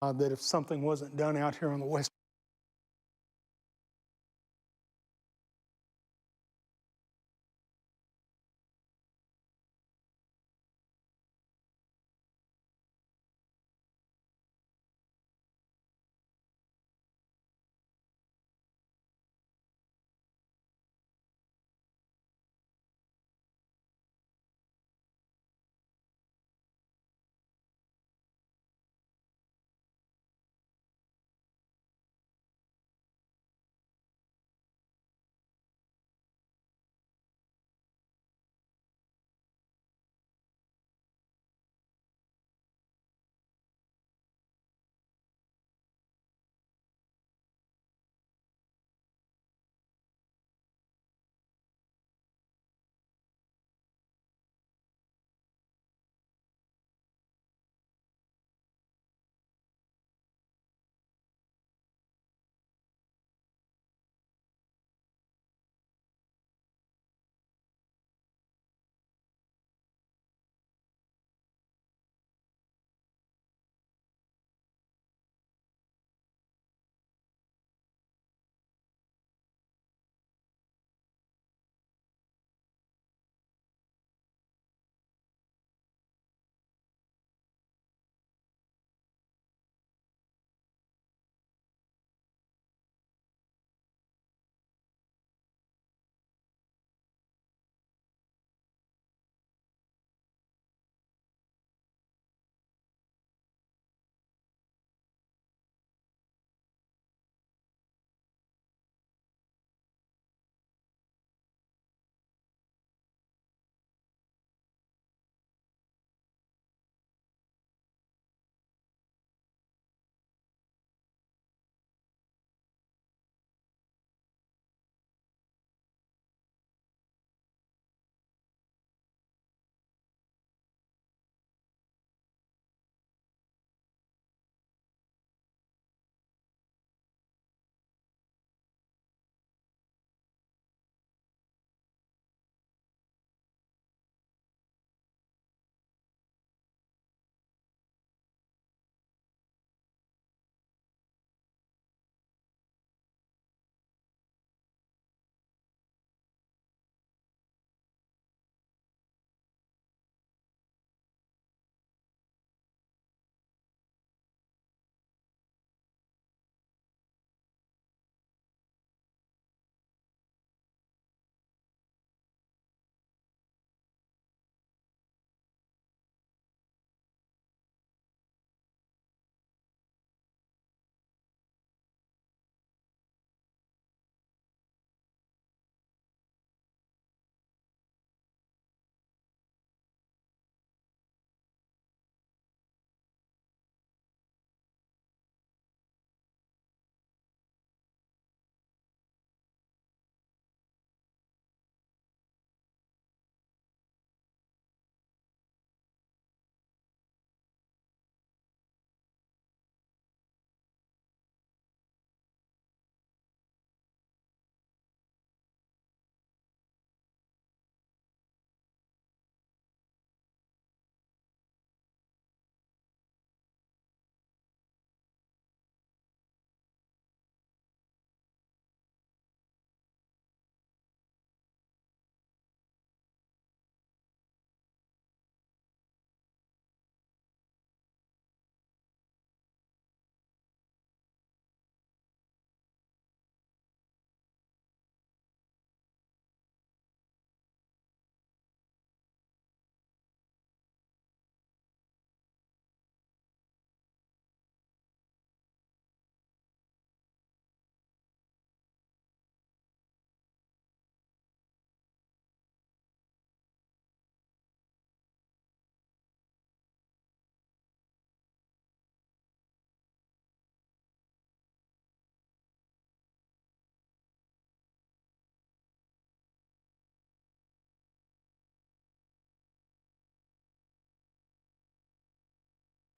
that if something wasn't done out here on the west.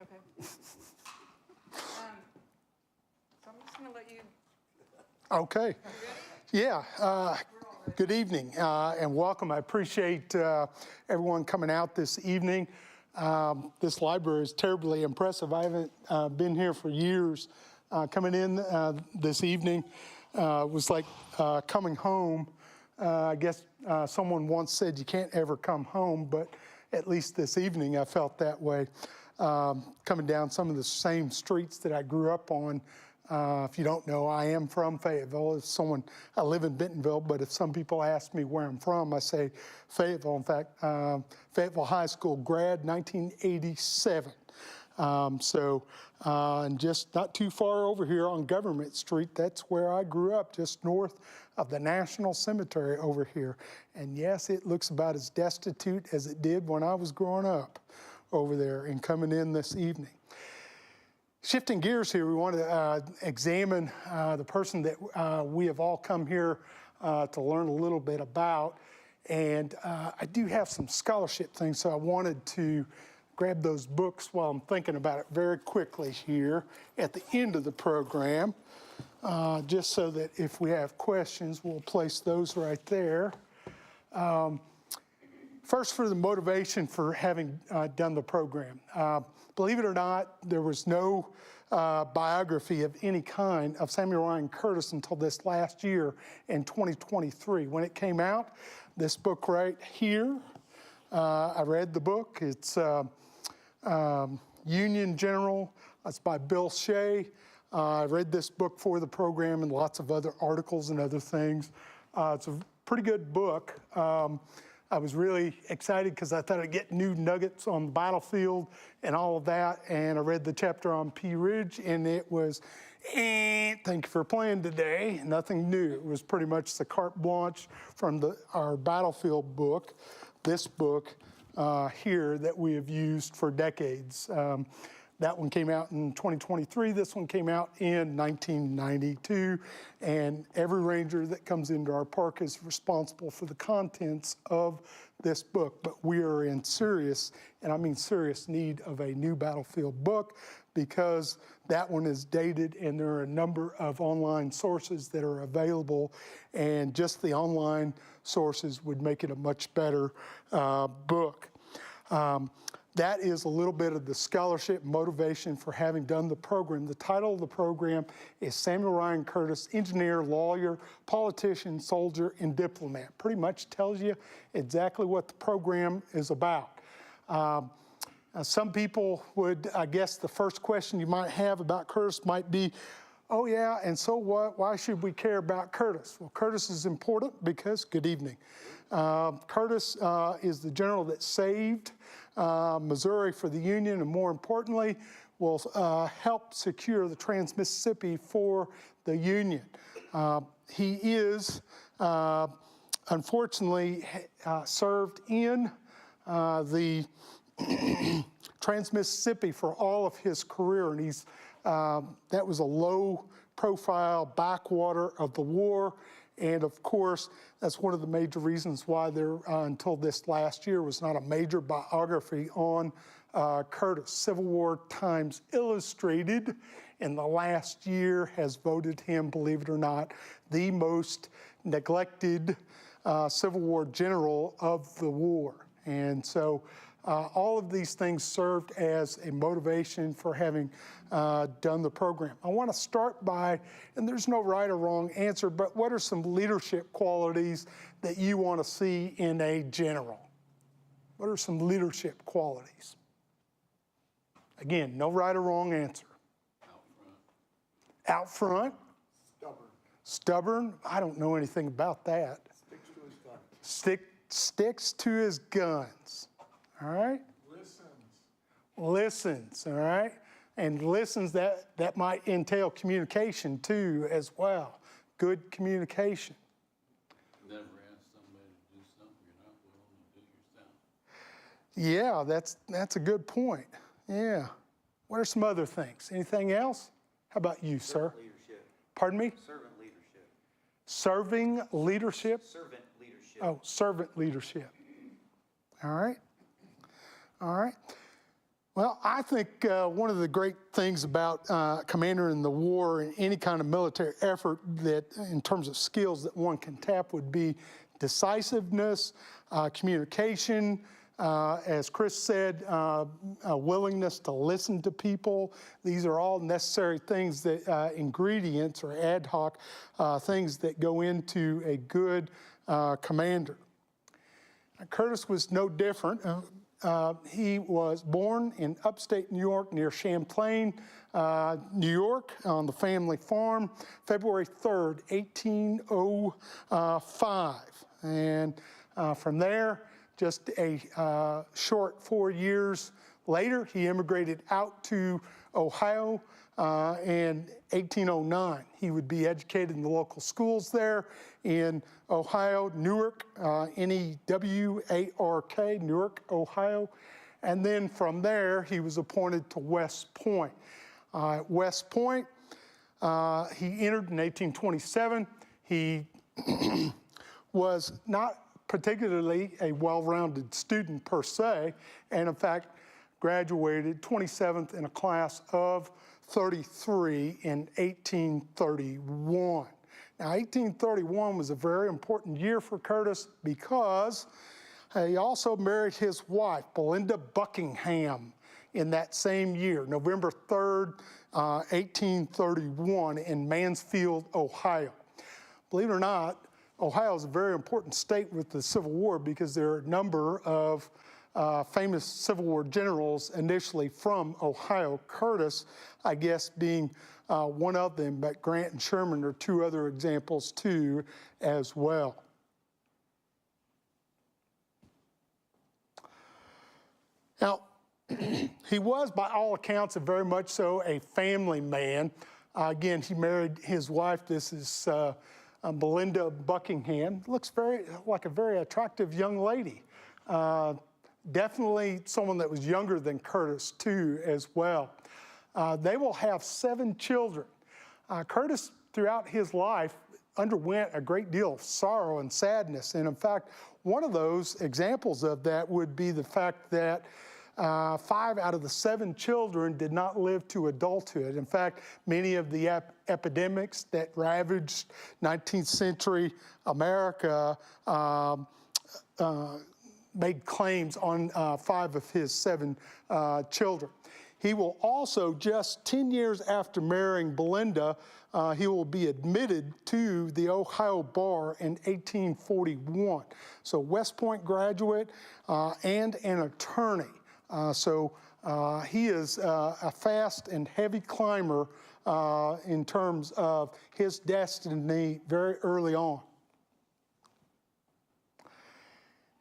Okay. So I'm just going to let you. Okay. Yeah. Good evening and welcome. I appreciate everyone coming out this evening. This library is terribly impressive. I haven't been here for years. Coming in this evening was like coming home. I guess someone once said you can't ever come home, but at least this evening I felt that way. Coming down some of the same streets that I grew up on. If you don't know, I am from Fayetteville. I live in Bentonville, but if some people ask me where I'm from, I say Fayetteville. In fact, Fayetteville High School grad, 1987. And just not too far over here on Government Street, that's where I grew up, just north of the National Cemetery over here. And yes, it looks about as destitute as it did when I was growing up over there and coming in this evening. Shifting gears here, we want to examine the person that we have all come here to learn a little bit about. And I do have some scholarship things, so I wanted to grab those books while I'm thinking about it very quickly here at the end of the program, just so that if we have questions, we'll place those right there. First, for the motivation for having done the program. Believe it or not, there was no biography of any kind of Samuel Ryan Curtis until this last year in 2023. When it came out, this book right here, I read the book. It's Union General. It's by Bill Shea. I read this book for the program and lots of other articles and other things. It's a pretty good book. I was really excited because I thought I'd get new nuggets on the battlefield and all of that. And I read the chapter on Pea Ridge, and it was, thank you for playing today. Nothing new. It was pretty much the carte blanche from our battlefield book, this book here that we have used for decades. That one came out in 2023. This one came out in 1992. And every ranger that comes into our park is responsible for the contents of this book. But we are in serious, and I mean serious, need of a new battlefield book because that one is dated and there are a number of online sources that are available. And just the online sources would make it a much better book. That is a little bit of the scholarship motivation for having done the program. The title of the program is Samuel Ryan Curtis, Engineer, Lawyer, Politician, Soldier, and Diplomat. Pretty much tells you exactly what the program is about. Some people would, I guess the first question you might have about Curtis might be, oh yeah, and so what? Why should we care about Curtis? Well, Curtis is important because, good evening. Curtis is the general that saved Missouri for the Union, and more importantly, will help secure the Trans-Mississippi for the Union. He is, unfortunately, served in the Trans-Mississippi for all of his career, and that was a low-profile backwater of the war. And of course, that's one of the major reasons why there, until this last year, was not a major biography on Curtis. Civil War Times Illustrated in the last year has voted him, believe it or not, the most neglected Civil War general of the war. And so all of these things served as a motivation for having done the program. I want to start by, and there's no right or wrong answer, but what are some leadership qualities that you want to see in a general? What are some leadership qualities? Again, no right or wrong answer. Out front. Stubborn. Stubborn. I don't know anything about that. Sticks to his guns. Sticks to his guns. All right? Listens, all right? And listens, that might entail communication too as well. Good communication. Never ask somebody to do something you're not willing to do yourself. Yeah, that's a good point. Yeah. What are some other things? Anything else? How about you, sir? Leadership. Pardon me? Servant leadership. Serving leadership? Servant leadership. Oh, servant leadership. All right. All right. Well, I think one of the great things about commander in the war and any kind of military effort that in terms of skills that one can tap would be decisiveness, communication, As Chris said, a willingness to listen to people. These are all necessary things that, ingredients or ad hoc things that go into a good commander. Curtis was no different. He was born in upstate New York near Champlain, New York, on the family farm, February 3rd, 1805. And from there, just a short 4 years later, he immigrated out to Ohio in 1809. He would be educated in the local schools there in Ohio, Newark, N-E-W-A-R-K, Newark, Ohio. And then from there, he was appointed to West Point. At West Point, he entered in 1827. He was not particularly a well-rounded student per se, and in fact, graduated 27th in a class of 33 in 1831. Now, 1831 was a very important year for Curtis because he also married his wife, Belinda Buckingham, in that same year, November 3rd, 1831, in Mansfield, Ohio. Believe it or not, Ohio is a very important state with the Civil War because there are a number of famous Civil War generals initially from Ohio. Curtis, I guess, being one of them, but Grant and Sherman are two other examples too as well. Now, he was, by all accounts, very much so a family man. Again, he married his wife. This is Belinda Buckingham. Looks like a very attractive young lady. Definitely someone that was younger than Curtis too as well. They will have 7 children. Curtis, throughout his life, underwent a great deal of sorrow and sadness. And in fact, one of those examples of that would be the fact that 5 out of the 7 children did not live to adulthood. In fact, many of the epidemics that ravaged 19th century America made claims on 5 of his 7 children. He will also, just 10 years after marrying Belinda, he will be admitted to the Ohio bar in 1841. So West Point graduate and an attorney. He is a fast and heavy climber in terms of his destiny very early on.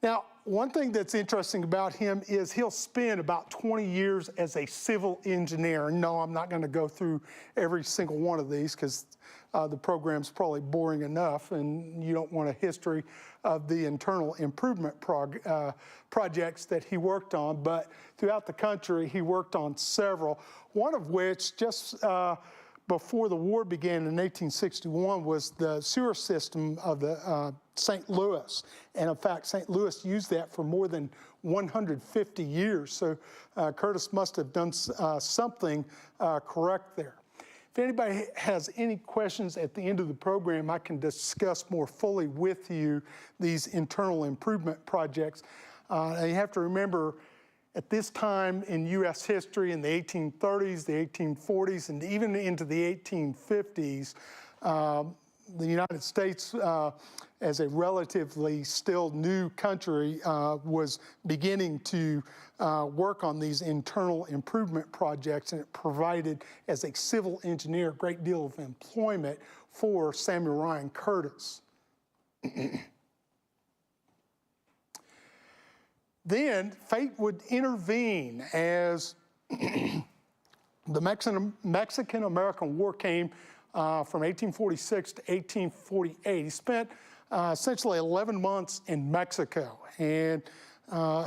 Now, one thing that's interesting about him is he'll spend about 20 years as a civil engineer. No, I'm not going to go through every single one of these because the program's probably boring enough and you don't want a history of the internal improvement projects that he worked on. But throughout the country, he worked on several, one of which just before the war began in 1861 was the sewer system of the St. Louis. And in fact, St. Louis used that for more than 150 years. So Curtis must have done something correct there. If anybody has any questions at the end of the program, I can discuss more fully with you these internal improvement projects. You have to remember, at this time in U.S. history, in the 1830s, the 1840s, and even into the 1850s, the United States, as a relatively still new country, was beginning to work on these internal improvement projects, and it provided, as a civil engineer, a great deal of employment for Samuel Ryan Curtis. Then fate would intervene as the Mexican-American War came from 1846 to 1848. He spent essentially 11 months in Mexico, and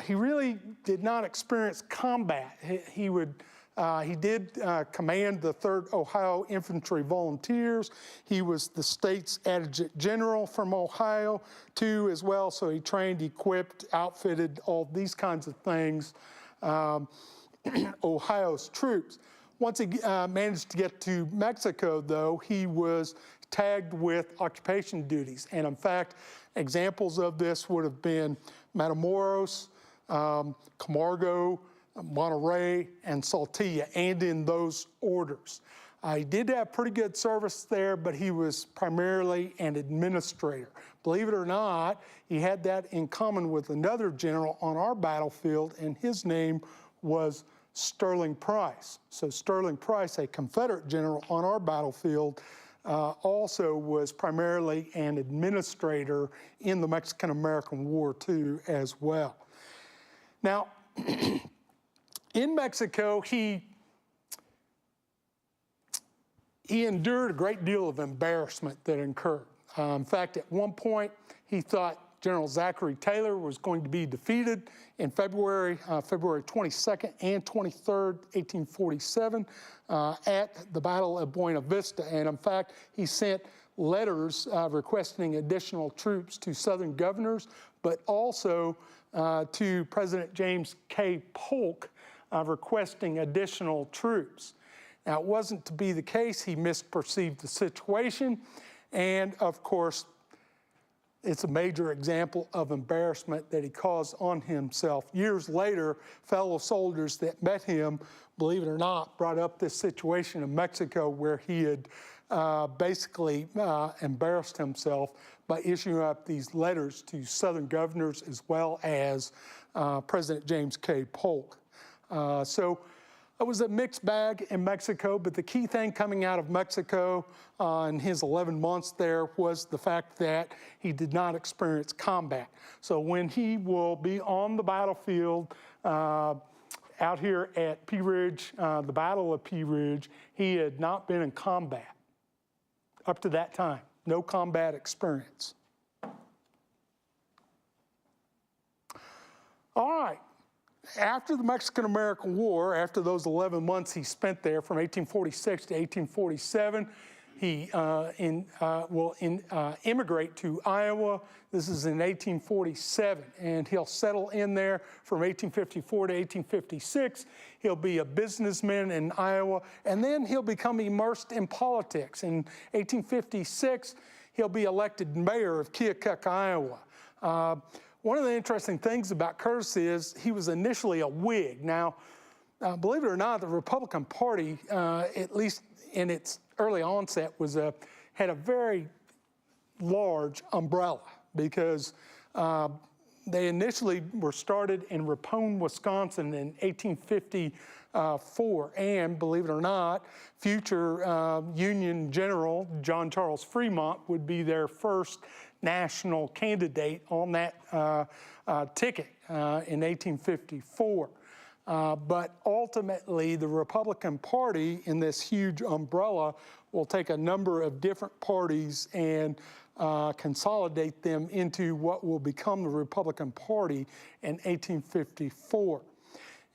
he really did not experience combat. He did command the 3rd Ohio Infantry Volunteers. He was the state's adjutant general from Ohio too as well, so he trained, equipped, outfitted, all these kinds of things, Ohio's troops. Once he managed to get to Mexico, though, he was tagged with occupation duties. And in fact, examples of this would have been Matamoros, Camargo, Monterey, and Saltillo, and in those orders. He did have pretty good service there, but he was primarily an administrator. Believe it or not, he had that in common with another general on our battlefield, and his name was Sterling Price. So Sterling Price, a Confederate general on our battlefield, also was primarily an administrator in the Mexican-American War too, as well. Now, in Mexico, he endured a great deal of embarrassment that occurred. In fact, at one point, he thought General Zachary Taylor was going to be defeated in February 22nd and 23rd, 1847, at the Battle of Buena Vista. And in fact, he sent letters requesting additional troops to Southern governors, but also to President James K. Polk, requesting additional troops. Now, it wasn't to be the case. He misperceived the situation. And of course, it's a major example of embarrassment that he caused on himself. Years later, fellow soldiers that met him, believe it or not, brought up this situation in Mexico where he had basically embarrassed himself by issuing up these letters to Southern governors as well as President James K. Polk. So it was a mixed bag in Mexico, but the key thing coming out of Mexico in his 11 months there was the fact that he did not experience combat. So when he will be on the battlefield out here at Pea Ridge, the Battle of Pea Ridge, he had not been in combat up to that time. No combat experience. All right. After the Mexican-American War, after those 11 months he spent there from 1846 to 1847, he will immigrate to Iowa. This is in 1847, and he'll settle in there from 1854 to 1856. He'll be a businessman in Iowa, and then he'll become immersed in politics. In 1856, he'll be elected mayor of Keokuk, Iowa. One of the interesting things about Curtis is he was initially a Whig. Now, believe it or not, the Republican Party, at least in its early onset, had a very large umbrella because they initially were started in Ripon, Wisconsin in 1854. And believe it or not, future Union General John Charles Fremont would be their first national candidate on that ticket in 1854. But ultimately, the Republican Party in this huge umbrella will take a number of different parties and consolidate them into what will become the Republican Party in 1854.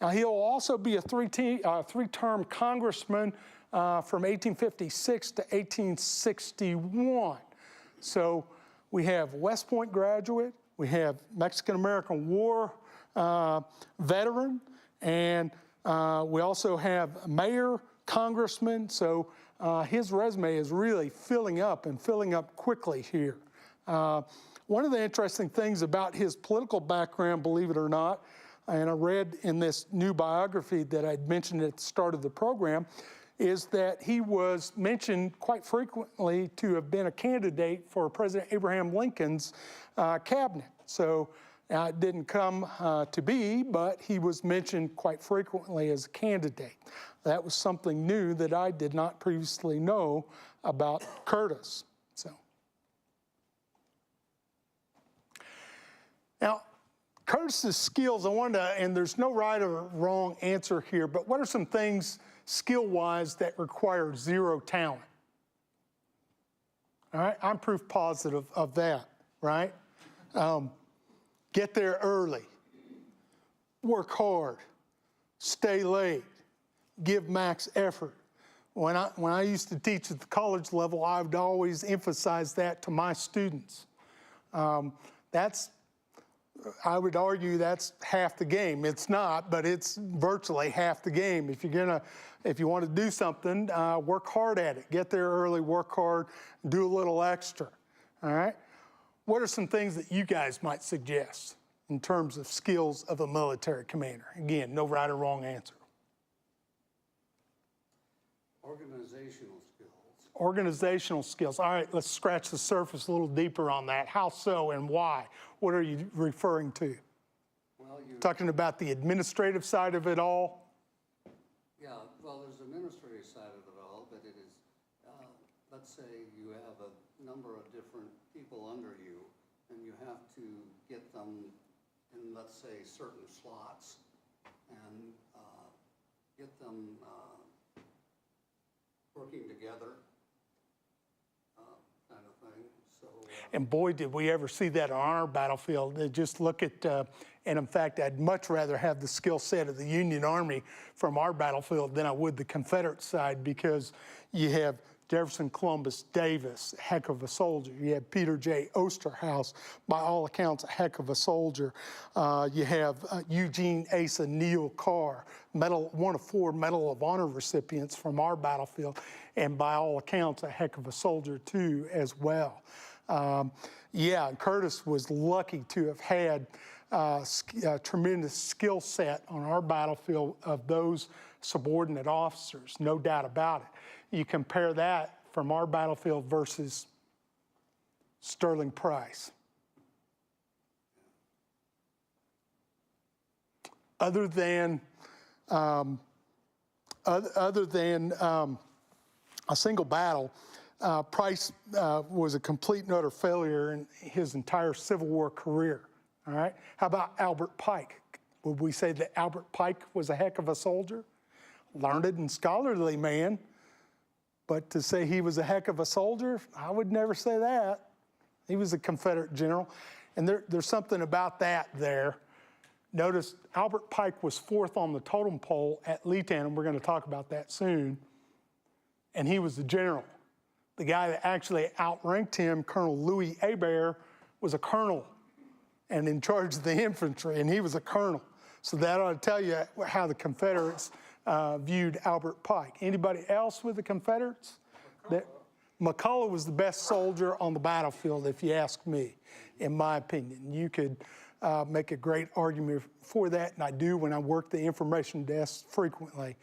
Now, he'll also be a three-term congressman from 1856 to 1861. So we have West Point graduate, we have Mexican-American War veteran, and we also have mayor, congressman. So his resume is really filling up and filling up quickly here. One of the interesting things about his political background, believe it or not, and I read in this new biography that I'd mentioned at the start of the program, is that he was mentioned quite frequently to have been a candidate for President Abraham Lincoln's cabinet. So it didn't come to be, but he was mentioned quite frequently as a candidate. That was something new that I did not previously know about Curtis. So, now, Curtis's skills, I wanted to, and there's no right or wrong answer here, but what are some things skill-wise that require zero talent? All right, I'm proof positive of that, right? Get there early, work hard, stay late, give max effort. When I used to teach at the college level, I would always emphasize that to my students. I would argue that's half the game. It's not, but it's virtually half the game. If you want to do something, work hard at it. Get there early, work hard, do a little extra, all right? What are some things that you guys might suggest? in terms of skills of a military commander? Again, no right or wrong answer. Organizational skills. Organizational skills. All right, let's scratch the surface a little deeper on that. How so and why? What are you referring to? Well, Talking about the administrative side of it all? yeah, well, there's the administrative side of it all, but it is, let's say you have a number of different people under you, and you have to get them in, let's say, certain slots, and get them working together, kind of thing. So, And boy, did we ever see that on our battlefield. Just look at, and in fact, I'd much rather have the skill set of the Union Army from our battlefield than I would the Confederate side, because you have Jefferson Columbus Davis, heck of a soldier. You have Peter J. Osterhaus, by all accounts, a heck of a soldier. You have Eugene Asa Neal Carr, one of 4 Medal of Honor recipients from our battlefield, and by all accounts, a heck of a soldier too, as well. Yeah, Curtis was lucky to have had a tremendous skill set on our battlefield of those subordinate officers, no doubt about it. You compare that from our battlefield versus Sterling Price. Other than a single battle, Price was a complete and utter failure in his entire Civil War career. All right. How about Albert Pike? Would we say that Albert Pike was a heck of a soldier? Learned and scholarly man. But to say he was a heck of a soldier, I would never say that. He was a Confederate general. And there's something about that there. Notice Albert Pike was 4th on the totem pole at Leetan, and we're going to talk about that soon. And he was the general. The guy that actually outranked him, Colonel Louis Hebert, was a colonel and in charge of the infantry, and he was a colonel. So that ought to tell you how the Confederates viewed Albert Pike. Anybody else with the Confederates? McCullough was the best soldier on the battlefield, if you ask me, in my opinion. You could make a great argument for that, and I do when I work the information desk frequently.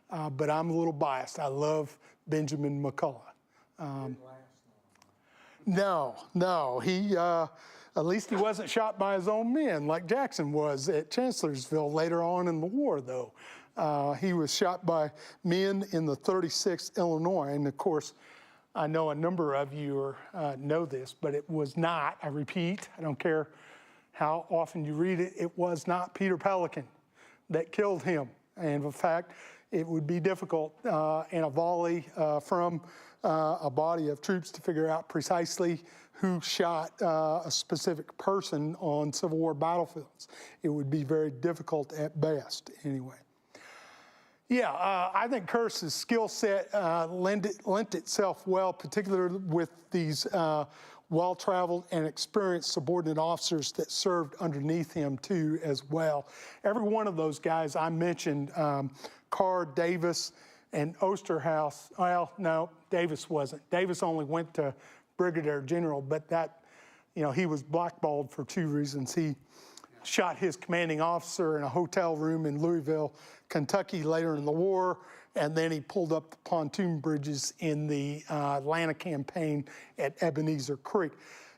But I'm a little biased. I love Benjamin McCullough. No, he, at least he wasn't shot by his own men like Jackson was at Chancellorsville later on in the war, though. He was shot by men in the 36th Illinois, and of course, I know a number of you know this, but it was not, I repeat, I don't care how often you read it, it was not Peter Pelican that killed him. And in fact, it would be difficult in a volley from a body of troops to figure out precisely who shot a specific person on Civil War battlefields. It would be very difficult at best, anyway. Yeah, I think Curtis's skill set lent itself well, particularly with these well-traveled and experienced subordinate officers that served underneath him too as well. Every one of those guys I mentioned, Carr, Davis, and Osterhaus, well, no, Davis wasn't. Davis only went to Brigadier General, but that, you know, he was blackballed for 2 reasons. He shot his commanding officer in a hotel room in Louisville, Kentucky later in the war, and then he pulled up the pontoon bridges in the Atlanta campaign at Ebenezer Creek.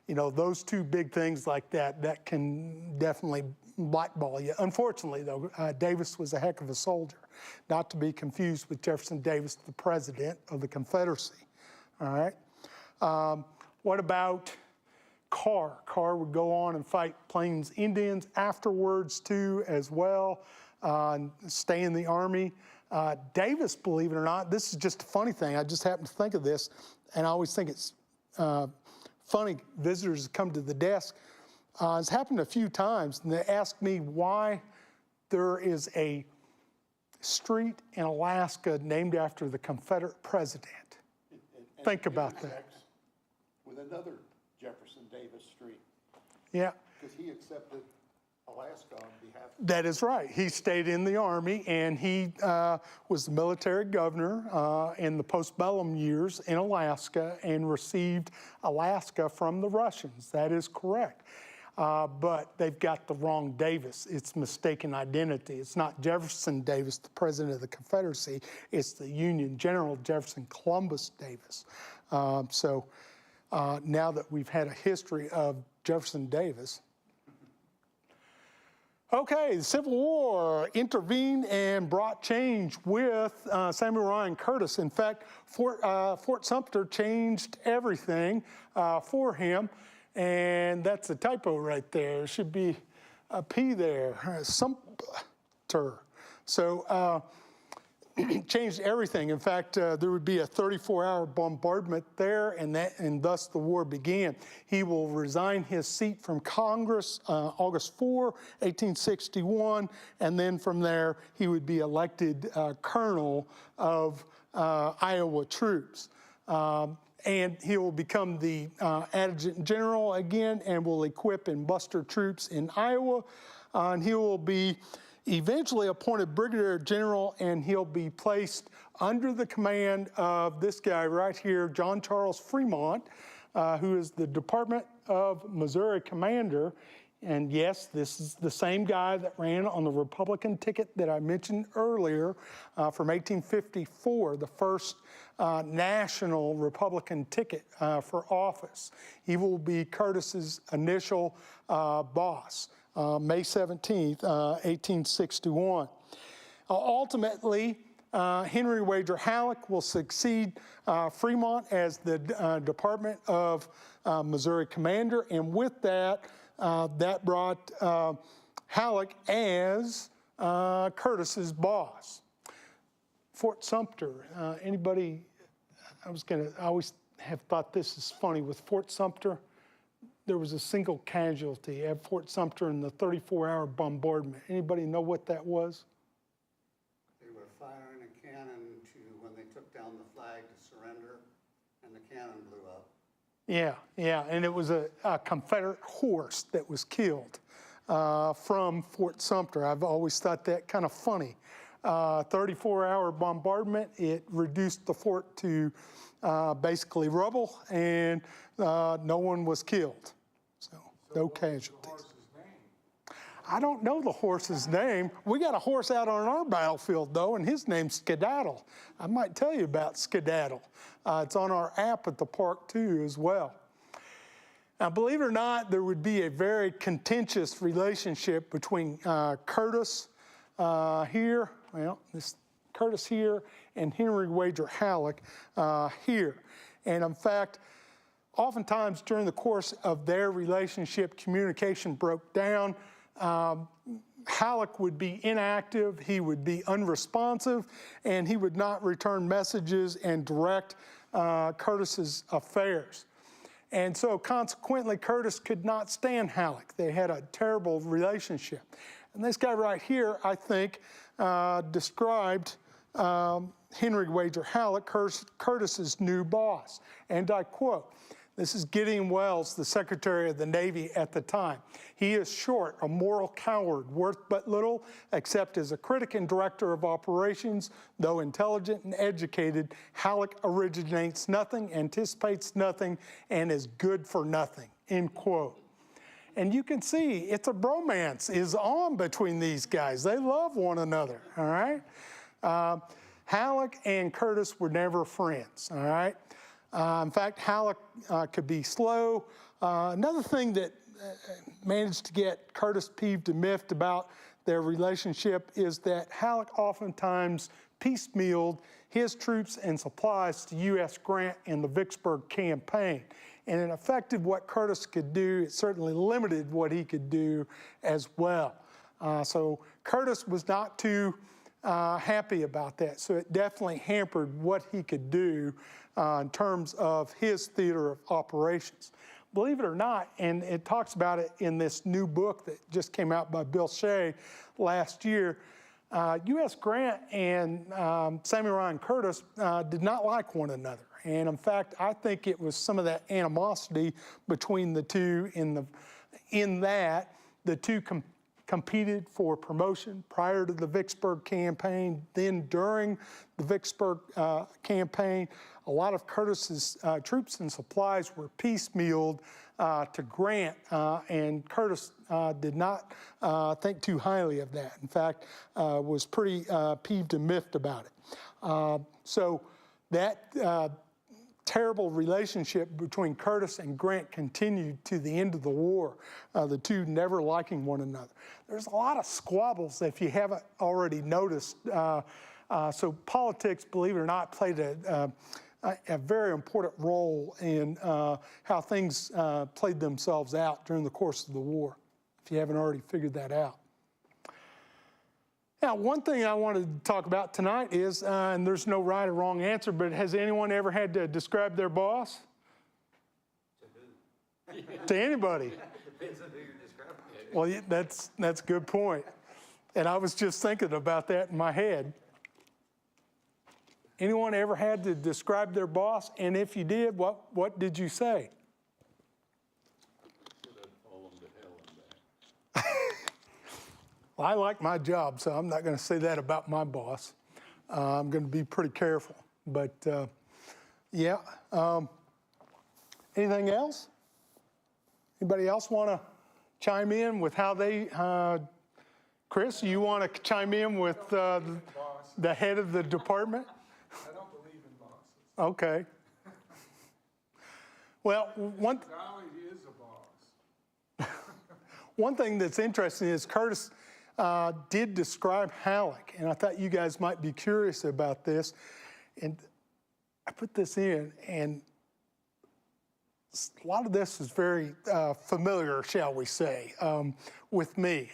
You know, those 2 big things like that, that can definitely blackball you. Unfortunately, though, Davis was a heck of a soldier, not to be confused with Jefferson Davis, the president of the Confederacy, all right? What about Carr? Carr would go on and fight Plains Indians afterwards, too, as well, stay in the Army. Davis, believe it or not, this is just a funny thing. I just happened to think of this, and I always think it's funny. Visitors come to the desk. It's happened a few times, and they ask me why there is a street in Alaska named after the Confederate president. And Think about that. With another Jefferson Davis Street, Yeah. because he accepted Alaska on behalf of. That is right. He stayed in the Army, and he was the military governor in the postbellum years in Alaska and received Alaska from the Russians. That is correct. but they've got the wrong Davis. It's mistaken identity. It's not Jefferson Davis, the president of the Confederacy. It's the Union General Jefferson Columbus Davis. So now that we've had a history of Jefferson Davis. Okay, the Civil War intervened and brought change with Samuel Ryan Curtis. In fact, Fort Sumter changed everything for him, and that's a typo right there. There should be a P there, Sumter. So changed everything. In fact, there would be a 34-hour bombardment there, and thus the war began. He will resign his seat from Congress August 4, 1861, and then from there he would be elected colonel of Iowa troops. And he will become the adjutant general again and will equip and muster troops in Iowa. And he will be eventually appointed brigadier general, and he'll be placed under the command of this guy right here, John Charles Fremont, who is the Department of Missouri commander. And yes, this is the same guy that ran on the Republican ticket that I mentioned earlier from 1854, the first national Republican ticket for office. He will be Curtis's initial boss. May 17th, 1861. Ultimately, Henry Wager Halleck will succeed Fremont as the Department of Missouri commander, and with that, that brought Halleck as Curtis's boss. Fort Sumter, anybody, I always have thought this is funny with Fort Sumter. There was a single casualty at Fort Sumter in the 34-hour bombardment. Anybody know what that was? They were firing a cannon when they took down the flag to surrender, and the cannon blew up. Yeah, and it was a Confederate horse that was killed from Fort Sumter. I've always thought that kind of funny. 34-hour bombardment, it reduced the fort to basically rubble, and no one was killed. So no casualties. I don't know the horse's name. We got a horse out on our battlefield, though, and his name's Skedaddle. I might tell you about Skedaddle. It's on our app at the park, too, as well. Now, believe it or not, there would be a very contentious relationship between Curtis here, this Curtis here, and Henry Wager Halleck here. And in fact, oftentimes during the course of their relationship, communication broke down. Halleck would be inactive, he would be unresponsive, and he would not return messages and direct Curtis's affairs. And so consequently, Curtis could not stand Halleck. They had a terrible relationship. And this guy right here, I think, described Henry Wager Halleck, Curtis's new boss. And I quote, this is Gideon Welles, the Secretary of the Navy at the time. He is short, a moral coward, worth but little, except as a critic and director of operations. Though intelligent and educated, Halleck originates nothing, anticipates nothing, and is good for nothing, end quote. And you can see it's a bromance is on between these guys. They love one another, all right? Halleck and Curtis were never friends, all right? In fact, Halleck could be slow. Another thing that managed to get Curtis peeved and miffed about their relationship is that Halleck oftentimes piecemealed his troops and supplies to U.S. Grant in the Vicksburg campaign. And it affected what Curtis could do. It certainly limited what he could do as well. So Curtis was not too happy about that. So it definitely hampered what he could do in terms of his theater of operations. Believe it or not, and it talks about it in this new book that just came out by Bill Shea last year, U.S. Grant and Samuel Ryan Curtis did not like one another. And in fact, I think it was some of that animosity between the two in that the two competed for promotion prior to the Vicksburg campaign. Then during the Vicksburg campaign, a lot of Curtis's troops and supplies were piecemealed to Grant, and Curtis did not think too highly of that. In fact, was pretty peeved and miffed about it. So that terrible relationship between Curtis and Grant continued to the end of the war, the two never liking one another. There's a lot of squabbles, if you haven't already noticed. So politics, believe it or not, played a very important role in how things played themselves out during the course of the war, if you haven't already figured that out. Now, one thing I wanted to talk about tonight is, and there's no right or wrong answer, but has anyone ever had to describe their boss? To who? To anybody. Depends on who you're describing. Well, yeah, that's a good point. And I was just thinking about that in my head. Anyone ever had to describe their boss? And if you did, what did you say? Well, I like my job, so I'm not going to say that about my boss. I'm going to be pretty careful. But yeah. Anything else? Anybody else want to chime in with how they, Chris, you want to chime in with the head of the department? I don't believe in bosses. Okay. Well, Golly, he is a boss. one thing that's interesting is Curtis did describe Halleck, and I thought you guys might be curious about this. And I put this in, and a lot of this is very familiar, shall we say, with me.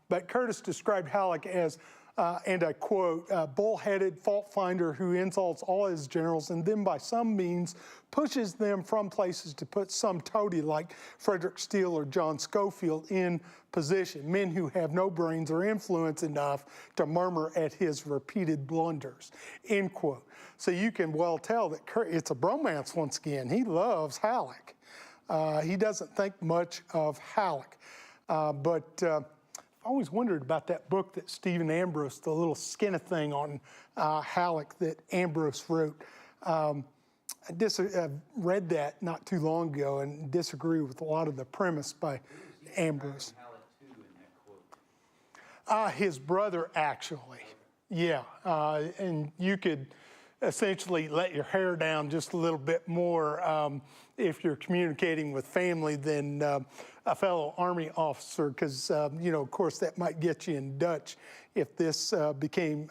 But Curtis described Halleck as, and I quote, bullheaded fault finder who insults all his generals and then by some means pushes them from places to put some toady like Frederick Steele or John Schofield in position, men who have no brains or influence enough to murmur at his repeated blunders, end quote. So you can well tell that it's a bromance once again. He loves Halleck. He doesn't think much of Halleck. But I always wondered about that book that Stephen Ambrose, the little skinny thing on Halleck that Ambrose wrote. I read that not too long ago and disagree with a lot of the premise by Ambrose. His brother, actually. Yeah, and you could essentially let your hair down just a little bit more if you're communicating with family than a fellow Army officer, because, you know, of course, that might get you in Dutch if this became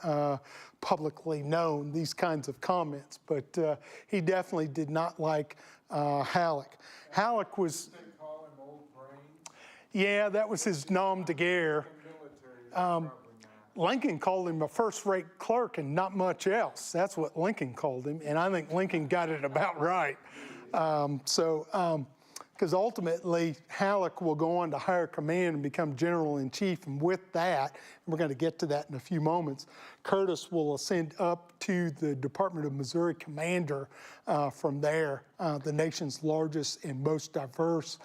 publicly known, these kinds of comments. But he definitely did not like Halleck. Halleck was... They call him old brain. Yeah, that was his nom de guerre. Military, that's probably not. Lincoln called him a first-rate clerk and not much else. That's what Lincoln called him, and I think Lincoln got it about right. Because ultimately, Halleck will go on to higher command and become general-in-chief, and with that, and we're going to get to that in a few moments, Curtis will ascend up to the Department of Missouri commander from there, the nation's largest and most diverse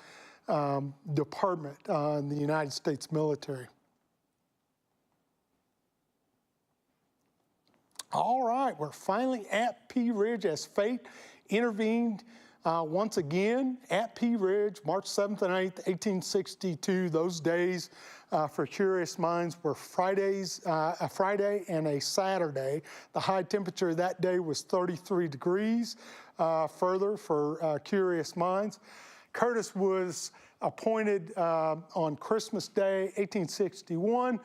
department in the United States military. All right, we're finally at Pea Ridge as fate intervened once again at Pea Ridge, March 7th and 8th, 1862. Those days, for curious minds, were a Friday and a Saturday. The high temperature that day was 33 degrees. Further, for curious minds, Curtis was appointed on Christmas Day, 1861,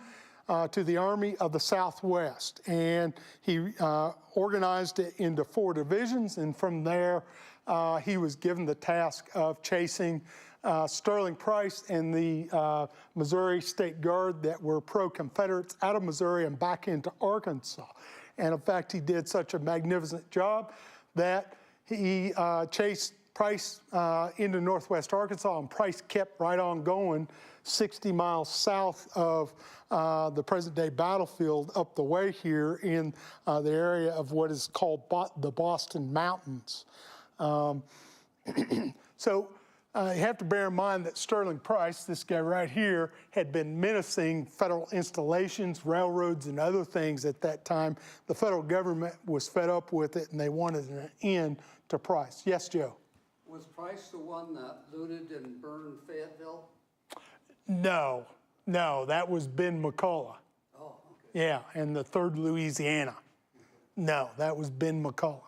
to the Army of the Southwest. And he organized it into 4 divisions, and from there, he was given the task of chasing Sterling Price and the Missouri State Guard that were pro-Confederates out of Missouri and back into Arkansas. And in fact, he did such a magnificent job that he chased Price into northwest Arkansas, and Price kept right on going 60 miles south of the present-day battlefield up the way here in the area of what is called the Boston Mountains. So You have to bear in mind that Sterling Price, this guy right here, had been menacing federal installations, railroads, and other things at that time. The federal government was fed up with it, and they wanted an end to Price. Yes, Joe? Was Price the one that looted and burned Fayetteville? No, that was Ben McCullough. Oh, okay. Yeah, and the 3rd Louisiana. No, that was Ben McCullough.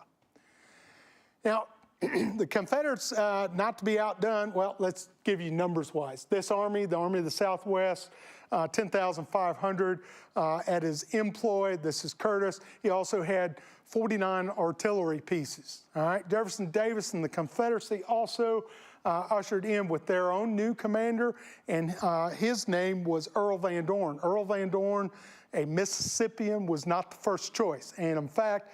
Now, the Confederates, not to be outdone, well, let's give you numbers-wise. This army, the Army of the Southwest, 10,500 at his employ. This is Curtis. He also had 49 artillery pieces. All right, Jefferson Davis and the Confederacy also ushered in with their own new commander, and his name was Earl Van Dorn. Earl Van Dorn, a Mississippian, was not the first choice, and in fact,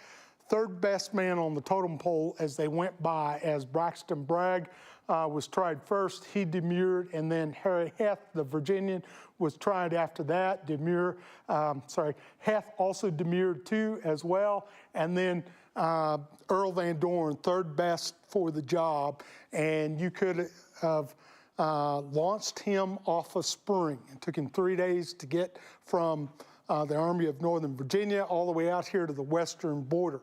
3rd best man on the totem pole as they went by, as Braxton Bragg was tried first. He demurred, and then Harry Heth, the Virginian, was tried after that. Heth also demurred too as well. And then Earl Van Dorn, 3rd best for the job. And you could have launched him off of Spring. It took him 3 days to get from the Army of Northern Virginia all the way out here to the western border.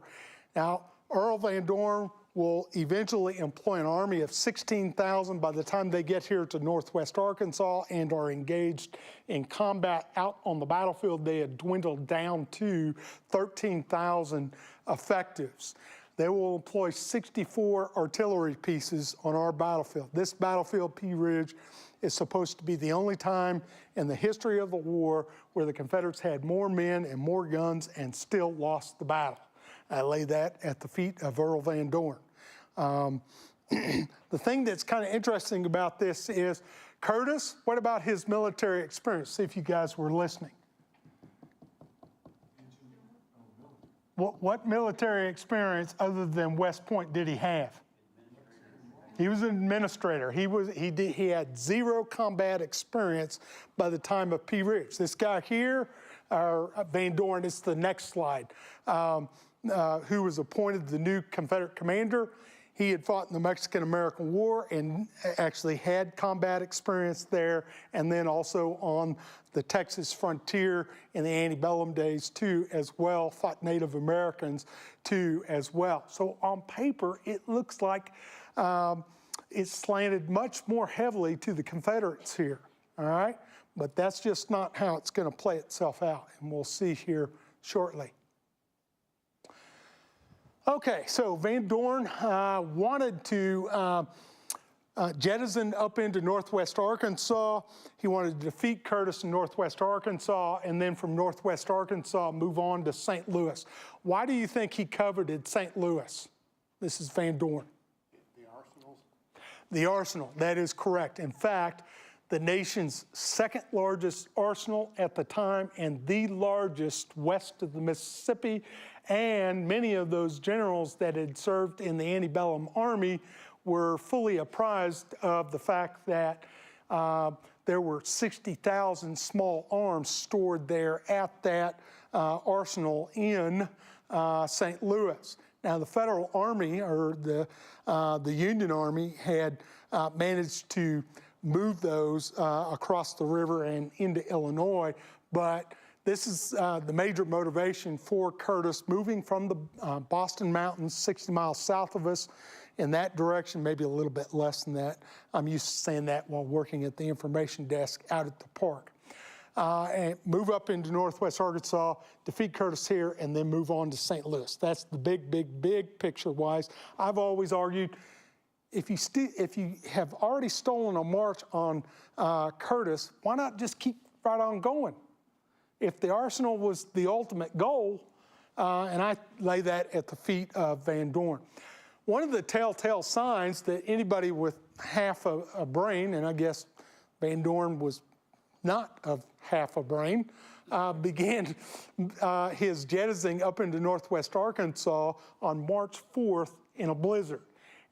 Now, Earl Van Dorn will eventually employ an army of 16,000 by the time they get here to northwest Arkansas and are engaged in combat out on the battlefield. They had dwindled down to 13,000 effectives. They will employ 64 artillery pieces on our battlefield. This battlefield, Pea Ridge, is supposed to be the only time in the history of the war where the Confederates had more men and more guns and still lost the battle. I lay that at the feet of Earl Van Dorn. The thing that's kind of interesting about this is Curtis, what about his military experience? See if you guys were listening. What military experience other than West Point did he have? He was an administrator. He had 0 combat experience by the time of Pea Ridge. This guy here, Van Dorn, it's the next slide, who was appointed the new Confederate commander. He had fought in the Mexican-American War and actually had combat experience there, and then also on the Texas frontier in the antebellum days too as well, fought Native Americans too as well. So on paper, it looks like it's slanted much more heavily to the Confederates here, all right? But that's just not how it's gonna play itself out, and we'll see here shortly. Okay, so Van Dorn wanted to jettison up into northwest Arkansas. He wanted to defeat Curtis in northwest Arkansas, and then from northwest Arkansas, move on to St. Louis. Why do you think he coveted St. Louis? This is Van Dorn. The arsenals? The arsenal, that is correct. In fact, the nation's 2nd largest arsenal at the time and the largest west of the Mississippi, and many of those generals that had served in the antebellum army were fully apprised of the fact that there were 60,000 small arms stored there at that arsenal in St. Louis. Now, the Federal Army, or the Union Army, had managed to move those across the river and into Illinois, but this is the major motivation for Curtis moving from the Boston Mountains, 60 miles south of us, in that direction, maybe a little bit less than that. I'm used to saying that while working at the information desk out at the park. And move up into northwest Arkansas, defeat Curtis here, and then move on to St. Louis. That's the big picture-wise. I've always argued, if you have already stolen a march on Curtis, why not just keep right on going? If the arsenal was the ultimate goal, and I lay that at the feet of Van Dorn. One of the telltale signs that anybody with half a brain, and I guess Van Dorn was not of half a brain, began his jettisoning up into northwest Arkansas on March 4th in a blizzard.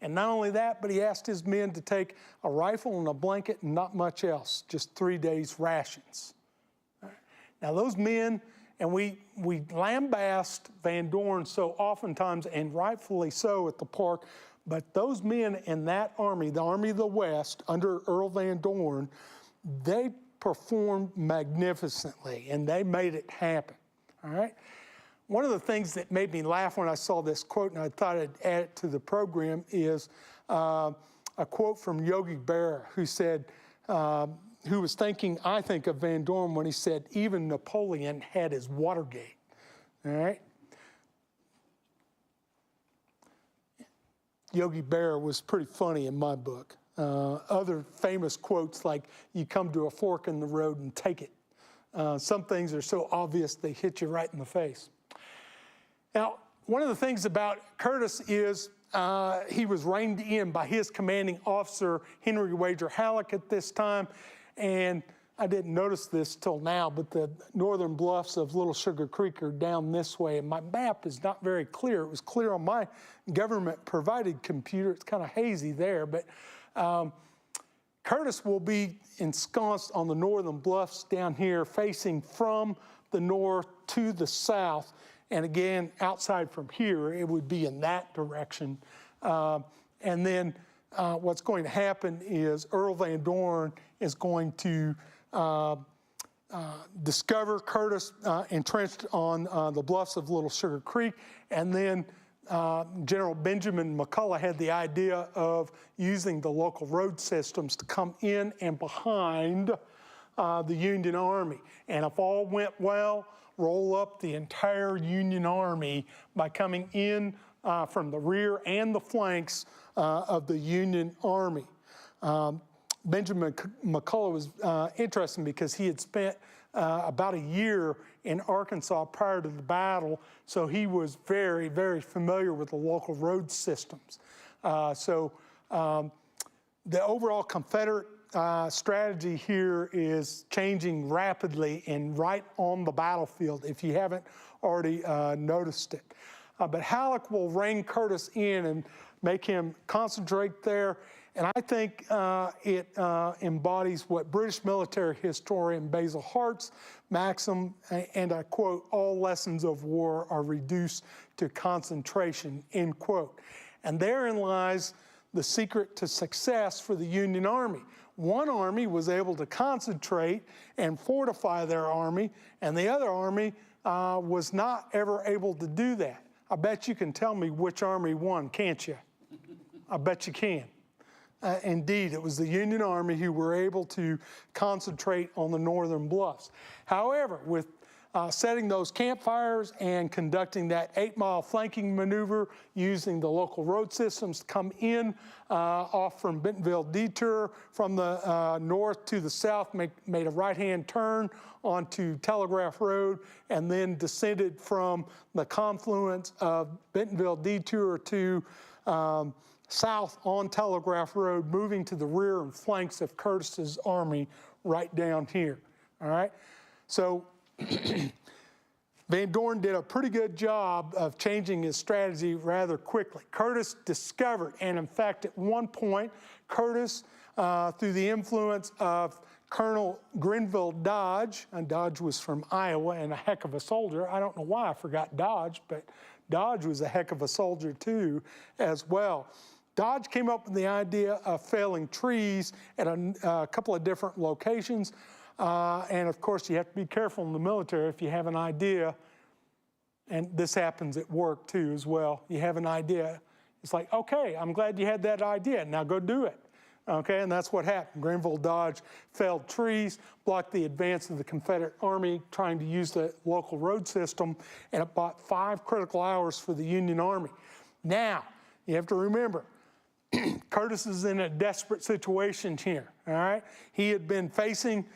And not only that, but he asked his men to take a rifle and a blanket and not much else, just 3 days rations. Now those men, and we lambast Van Dorn so oftentimes, and rightfully so at the park, But those men in that army, the Army of the West, under Earl Van Dorn, they performed magnificently, and they made it happen, all right? One of the things that made me laugh when I saw this quote, and I thought I'd add it to the program, is a quote from Yogi Berra, who said, who was thinking, I think, of Van Dorn when he said, even Napoleon had his Watergate, all right? Yogi Berra was pretty funny in my book. Other famous quotes like, you come to a fork in the road and take it. Some things are so obvious they hit you right in the face. Now, one of the things about Curtis is he was reined in by his commanding officer, Henry Wager Halleck, at this time. And I didn't notice this till now, but the northern bluffs of Little Sugar Creek are down this way. And my map is not very clear. It was clear on my government-provided computer. It's kind of hazy there. But Curtis will be ensconced on the northern bluffs down here, facing from the north to the south. And again, outside from here, it would be in that direction. And then what's going to happen is Earl Van Dorn is going to discover Curtis entrenched on the bluffs of Little Sugar Creek. And then General Benjamin McCulloch had the idea of using the local road systems to come in and behind the Union Army. And if all went well, roll up the entire Union Army by coming in from the rear and the flanks of the Union Army. Benjamin McCulloch was interesting because he had spent about a year in Arkansas prior to the battle, so he was very, very familiar with the local road systems. The overall Confederate strategy here is changing rapidly and right on the battlefield, if you haven't already noticed it. But Halleck will rein Curtis in and make him concentrate there. And I think it embodies what British military historian Basil Hart's maxim, and I quote, all lessons of war are reduced to concentration, end quote. And therein lies the secret to success for the Union Army. One army was able to concentrate and fortify their army, and the other army was not ever able to do that. I bet you can tell me which army won, can't you? I bet you can. Indeed, it was the Union Army who were able to concentrate on the northern bluffs. However, with setting those campfires and conducting that 8-mile flanking maneuver using the local road systems to come in off from Bentonville Detour from the north to the south, made a right-hand turn onto Telegraph Road, and then descended from the confluence of Bentonville Detour to south on Telegraph Road, moving to the rear and flanks of Curtis's army right down here, all right? So Van Dorn did a pretty good job of changing his strategy rather quickly. Curtis discovered, and in fact, at one point, Curtis, through the influence of Colonel Grenville Dodge, and Dodge was from Iowa and a heck of a soldier. I don't know why I forgot Dodge, but Dodge was a heck of a soldier too, as well. Dodge came up with the idea of felling trees at a couple of different locations. And of course, you have to be careful in the military if you have an idea, and this happens at work too as well. You have an idea, it's like, okay, I'm glad you had that idea, now go do it. Okay, and that's what happened. Grenville Dodge felled trees, blocked the advance of the Confederate Army trying to use the local road system, and it bought 5 critical hours for the Union Army. Now, you have to remember, Curtis is in a desperate situation here, all right? He had been facing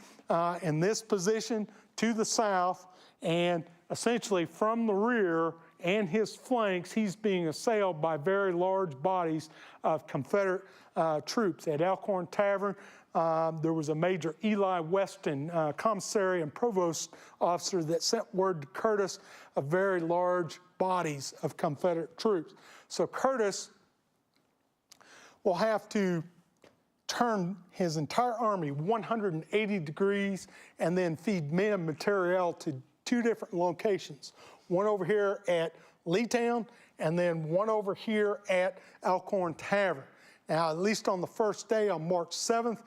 in this position to the south, and essentially from the rear and his flanks, he's being assailed by very large bodies of Confederate troops. At Elkhorn Tavern, there was a Major Eli Weston, commissary and provost officer, that sent word to Curtis of very large bodies of Confederate troops. So Curtis will have to turn his entire army 180 degrees and then feed men and materiel to 2 different locations. One over here at Leetown and then one over here at Elkhorn Tavern. Now, at least on the first day, on March 7th,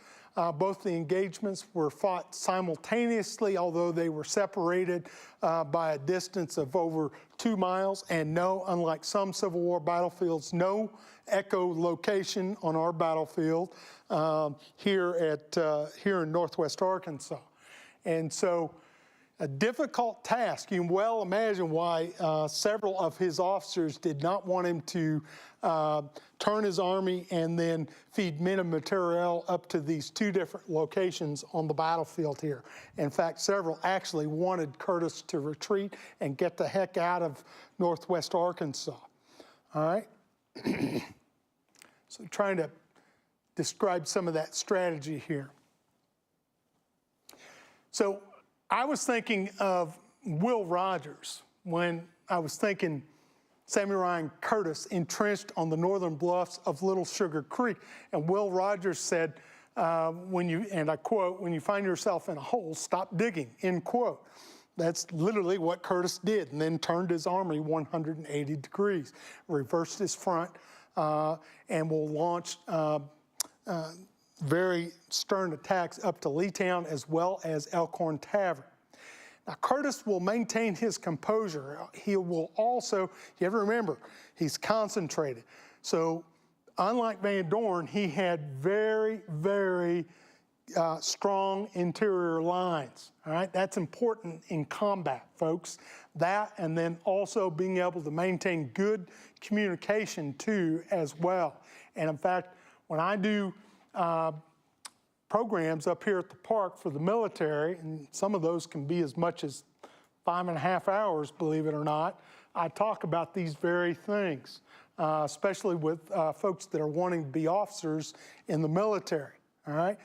both the engagements were fought simultaneously, although they were separated by a distance of over 2 miles. And no, unlike some Civil War battlefields, no echolocation on our battlefield here in Northwest Arkansas. And so, a difficult task. You can well imagine why several of his officers did not want him to turn his army and then feed men and materiel up to these 2 different locations on the battlefield here. In fact, several actually wanted Curtis to retreat and get the heck out of Northwest Arkansas. All right? So trying to describe some of that strategy here. So I was thinking of Will Rogers when I was thinking Samuel Ryan Curtis entrenched on the northern bluffs of Little Sugar Creek. And Will Rogers said, and I quote, "When you find yourself in a hole, stop digging," end quote. That's literally what Curtis did, and then turned his army 180 degrees, reversed his front, and will launch very stern attacks up to Leetown as well as Elkhorn Tavern. Now, Curtis will maintain his composure. He will also, you have to remember, he's concentrated. So unlike Van Dorn, he had very, very strong interior lines. All right, that's important in combat, folks. That, and then also being able to maintain good communication too as well. And in fact, when I do programs up here at the park for the military, and some of those can be as much as 5.5 hours, believe it or not, I talk about these very things, especially with folks that are wanting to be officers in the military, all right?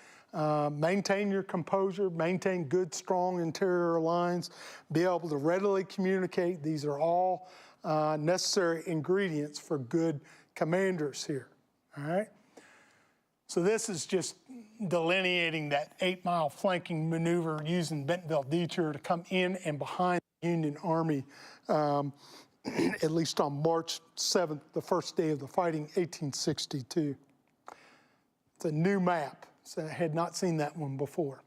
Maintain your composure, maintain good, strong interior lines, be able to readily communicate. These are all necessary ingredients for good commanders here, all right? So this is just delineating that 8-mile flanking maneuver using Bentonville Detour to come in and behind the Union Army, at least on March 7th, the first day of the fighting, 1862. It's a new map, so I had not seen that one before.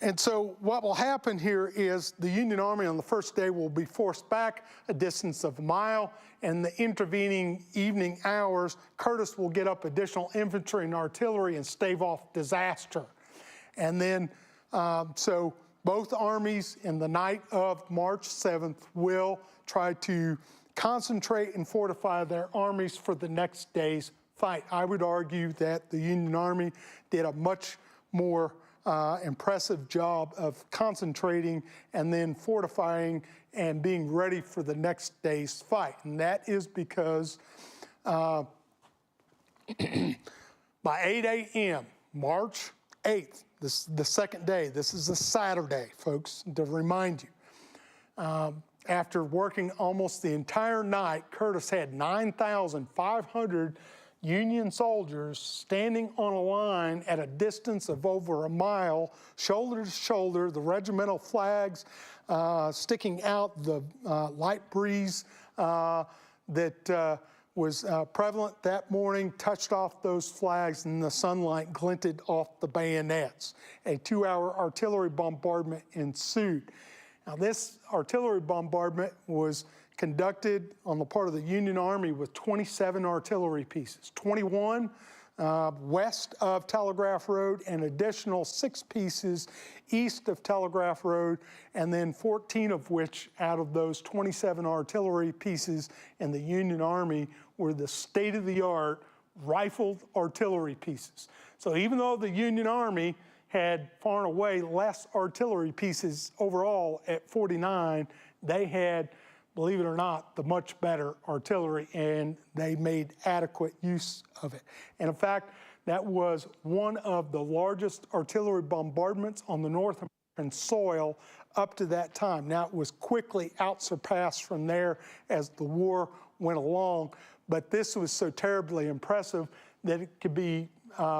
And so what will happen here is the Union Army on the first day will be forced back a distance of 1 mile, and the intervening evening hours, Curtis will get up additional infantry and artillery and stave off disaster. And then, so both armies in the night of March 7th will try to concentrate and fortify their armies for the next day's fight. I would argue that the Union Army did a much more impressive job of concentrating and then fortifying and being ready for the next day's fight. And that is because by 8 a.m., March 8th, this the second day, this is a Saturday, folks, to remind you. After working almost the entire night, Curtis had 9,500 Union soldiers standing on a line at a distance of over 1 mile, shoulder to shoulder, the regimental flags sticking out, the light breeze that was prevalent that morning touched off those flags, and the sunlight glinted off the bayonets. A 2-hour artillery bombardment ensued. Now, this artillery bombardment was conducted on the part of the Union Army with 27 artillery pieces, 21 west of Telegraph Road, and additional 6 pieces east of Telegraph Road, and then 14 of which out of those 27 artillery pieces in the Union Army were the state-of-the-art rifled artillery pieces. So even though the Union Army had far and away less artillery pieces overall at 49, they had, believe it or not, the much better artillery, and they made adequate use of it. And in fact, that was one of the largest artillery bombardments on the North American soil up to that time. Now, it was quickly outsurpassed from there as the war went along, but this was so terribly impressive that it could be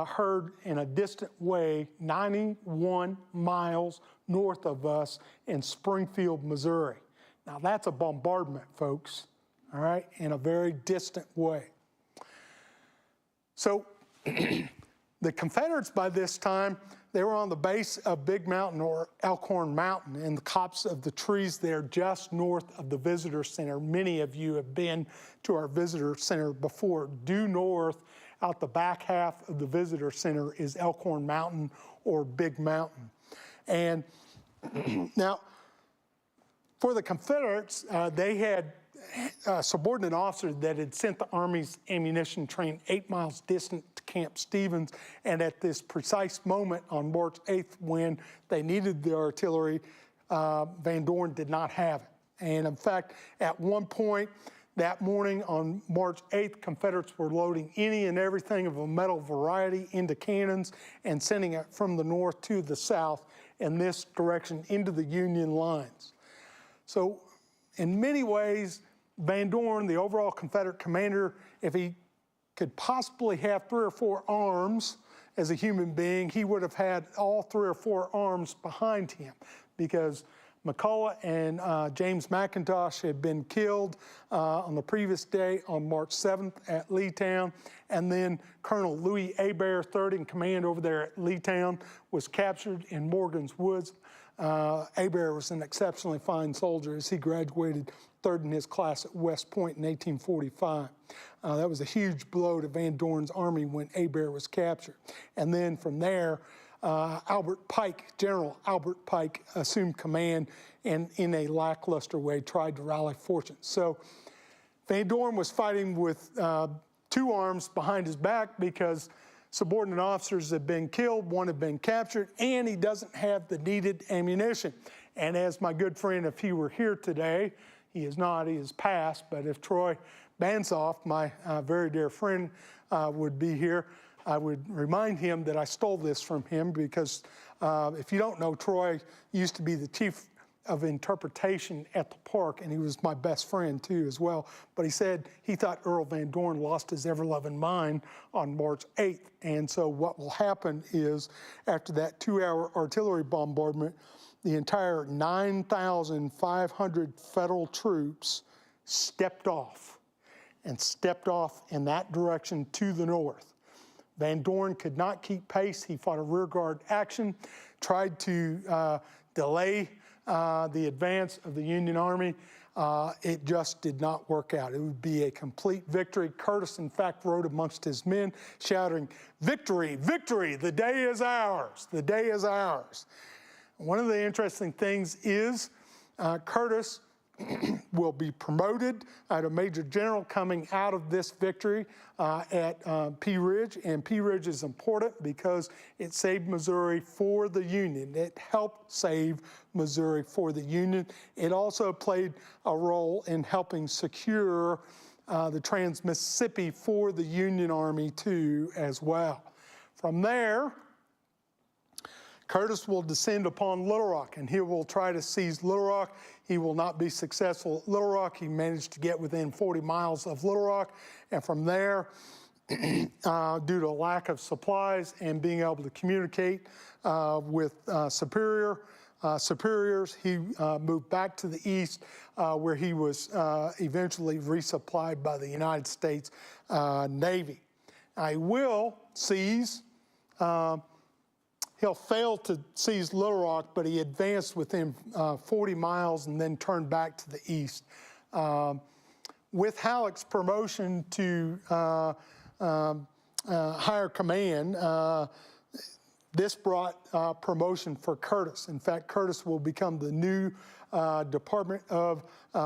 heard in a distant way 91 miles north of us in Springfield, Missouri. Now, that's a bombardment, folks. all right, in a very distant way. So the Confederates by this time, they were on the base of Big Mountain or Elkhorn Mountain in the copse of the trees there just north of the visitor center. Many of you have been to our visitor center before. Due north out the back half of the visitor center is Elkhorn Mountain or Big Mountain. And now for the Confederates, they had a subordinate officer that had sent the Army's ammunition train 8 miles distant to Camp Stevens, and at this precise moment on March 8th when they needed the artillery, Van Dorn did not have it. And in fact, at one point that morning on March 8th, Confederates were loading any and everything of a metal variety into cannons and sending it from the north to the south in this direction into the Union lines. So in many ways, Van Dorn, the overall Confederate commander, if he could possibly have 3 or 4 arms as a human being, he would have had all 3 or 4 arms behind him, because McCulloch and James McIntosh had been killed on the previous day on March 7th at Leetown, and then Colonel Louis Hebert, 3rd in command over there at Leetown, was captured in Morgan's Woods. Hebert was an exceptionally fine soldier as he graduated 3rd in his class at West Point in 1845. That was a huge blow to Van Dorn's army when Hebert was captured. And then from there, Albert Pike, General Albert Pike, assumed command and in a lackluster way tried to rally fortunes. So Van Dorn was fighting with 2 arms behind his back because subordinate officers had been killed, 1 had been captured, and he doesn't have the needed ammunition. And as my good friend, if he were here today, he is not, he is passed, but if Troy Bansoff, my very dear friend, would be here, I would remind him that I stole this from him because if you don't know, Troy used to be the chief of interpretation at the park, and he was my best friend too as well. But he said he thought Earl Van Dorn lost his ever-loving mind on March 8th. And so what will happen is after that 2-hour artillery bombardment, the entire 9,500 Federal troops stepped off in that direction to the north. Van Dorn could not keep pace. He fought a rearguard action, tried to delay the advance of the Union Army. It just did not work out. It would be a complete victory. Curtis, in fact, rode amongst his men, shouting, "Victory, victory, the day is ours, the day is ours." One of the interesting things is Curtis will be promoted to Major General coming out of this victory at Pea Ridge. And Pea Ridge is important because it saved Missouri for the Union. It helped save Missouri for the Union. It also played a role in helping secure the Trans-Mississippi for the Union Army too as well. From there, Curtis will descend upon Little Rock, and he will try to seize Little Rock. He will not be successful at Little Rock. He managed to get within 40 miles of Little Rock, and from there, due to lack of supplies and being able to communicate with superiors, he moved back to the east, where he was eventually resupplied by the United States Navy. He will seize. He'll fail to seize Little Rock, but he advanced within 40 miles and then turned back to the east. With Halleck's promotion to higher command, this brought promotion for Curtis. In fact, Curtis will become the new Department of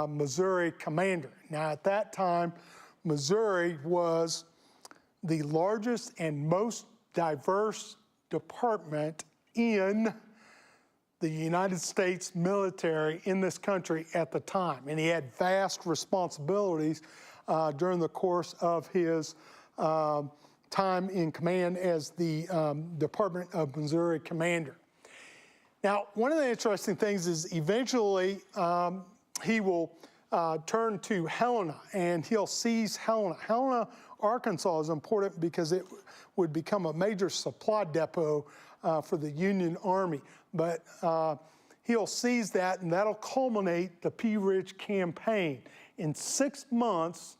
Missouri commander. Now, at that time, Missouri was the largest and most diverse department in the United States military in this country at the time. And he had vast responsibilities during the course of his time in command as the Department of Missouri commander. Now, one of the interesting things is eventually he will turn to Helena, and he'll seize Helena. Helena, Arkansas is important because it would become a major supply depot for the Union Army. But he'll seize that, and that'll culminate the Pea Ridge campaign. In 6 months,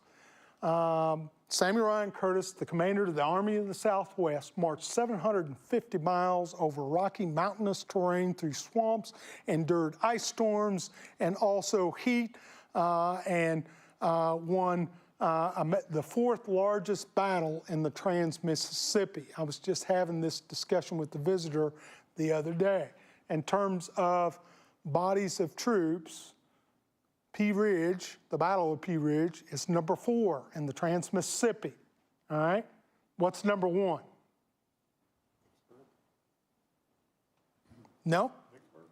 Samuel Ryan Curtis, the commander of the Army of the Southwest, marched 750 miles over rocky mountainous terrain through swamps, endured ice storms and also heat, and won the 4th largest battle in the Trans-Mississippi. I was just having this discussion with the visitor the other day. In terms of bodies of troops, Pea Ridge, the Battle of Pea Ridge, is number 4 in the Trans-Mississippi, all right? What's number 1? No?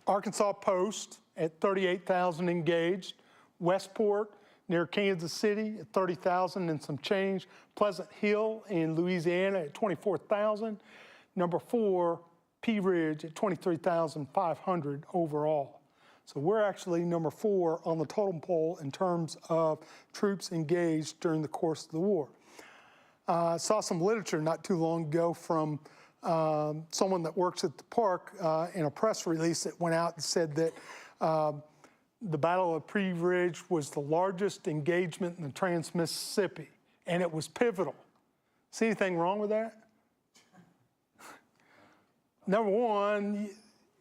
Arkansas Post at 38,000 engaged. Westport near Kansas City at 30,000 and some change. Pleasant Hill in Louisiana at 24,000. Number 4, Pea Ridge at 23,500 overall. So we're actually number 4 on the totem pole in terms of troops engaged during the course of the war. I saw some literature not too long ago from someone that works at the park in a press release that went out and said that the Battle of Pea Ridge was the largest engagement in the Trans-Mississippi, and it was pivotal. See anything wrong with that? Number 1,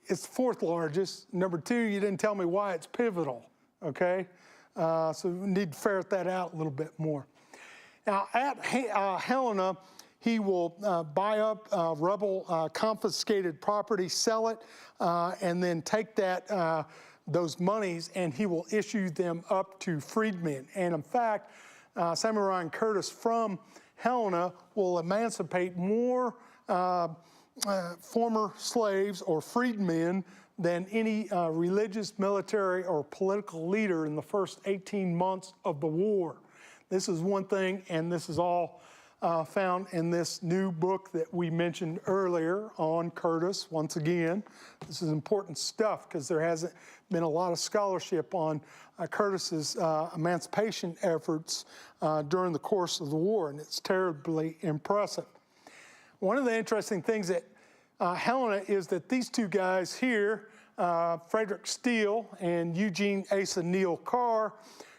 it's 4th largest. Number 2, you didn't tell me why it's pivotal, okay? So we need to ferret that out a little bit more. Now, at Helena, he will buy up rebel confiscated property, sell it, and then take that those monies, and he will issue them up to freedmen. And in fact, Samuel Ryan Curtis from Helena will emancipate more former slaves or freedmen than any religious, military, or political leader in the first 18 months of the war. This is one thing, and this is all found in this new book that we mentioned earlier on Curtis. Once again, this is important stuff because there hasn't been a lot of scholarship on Curtis's emancipation efforts during the course of the war, and it's terribly impressive. One of the interesting things at Helena is that these two guys here, Frederick Steele and Eugene Asa Neal Carr,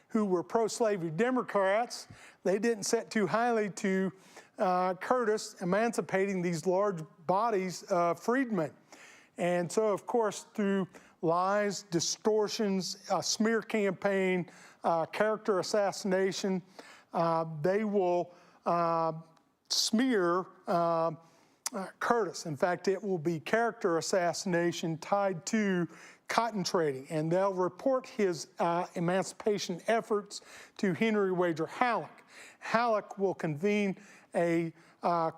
who were pro-slavery Democrats, they didn't set too highly to Curtis emancipating these large bodies of freedmen. And so, of course, through lies, distortions, a smear campaign, character assassination, they will smear Curtis. In fact, it will be character assassination tied to cotton trading, and they'll report his emancipation efforts to Henry Wager Halleck. Halleck will convene a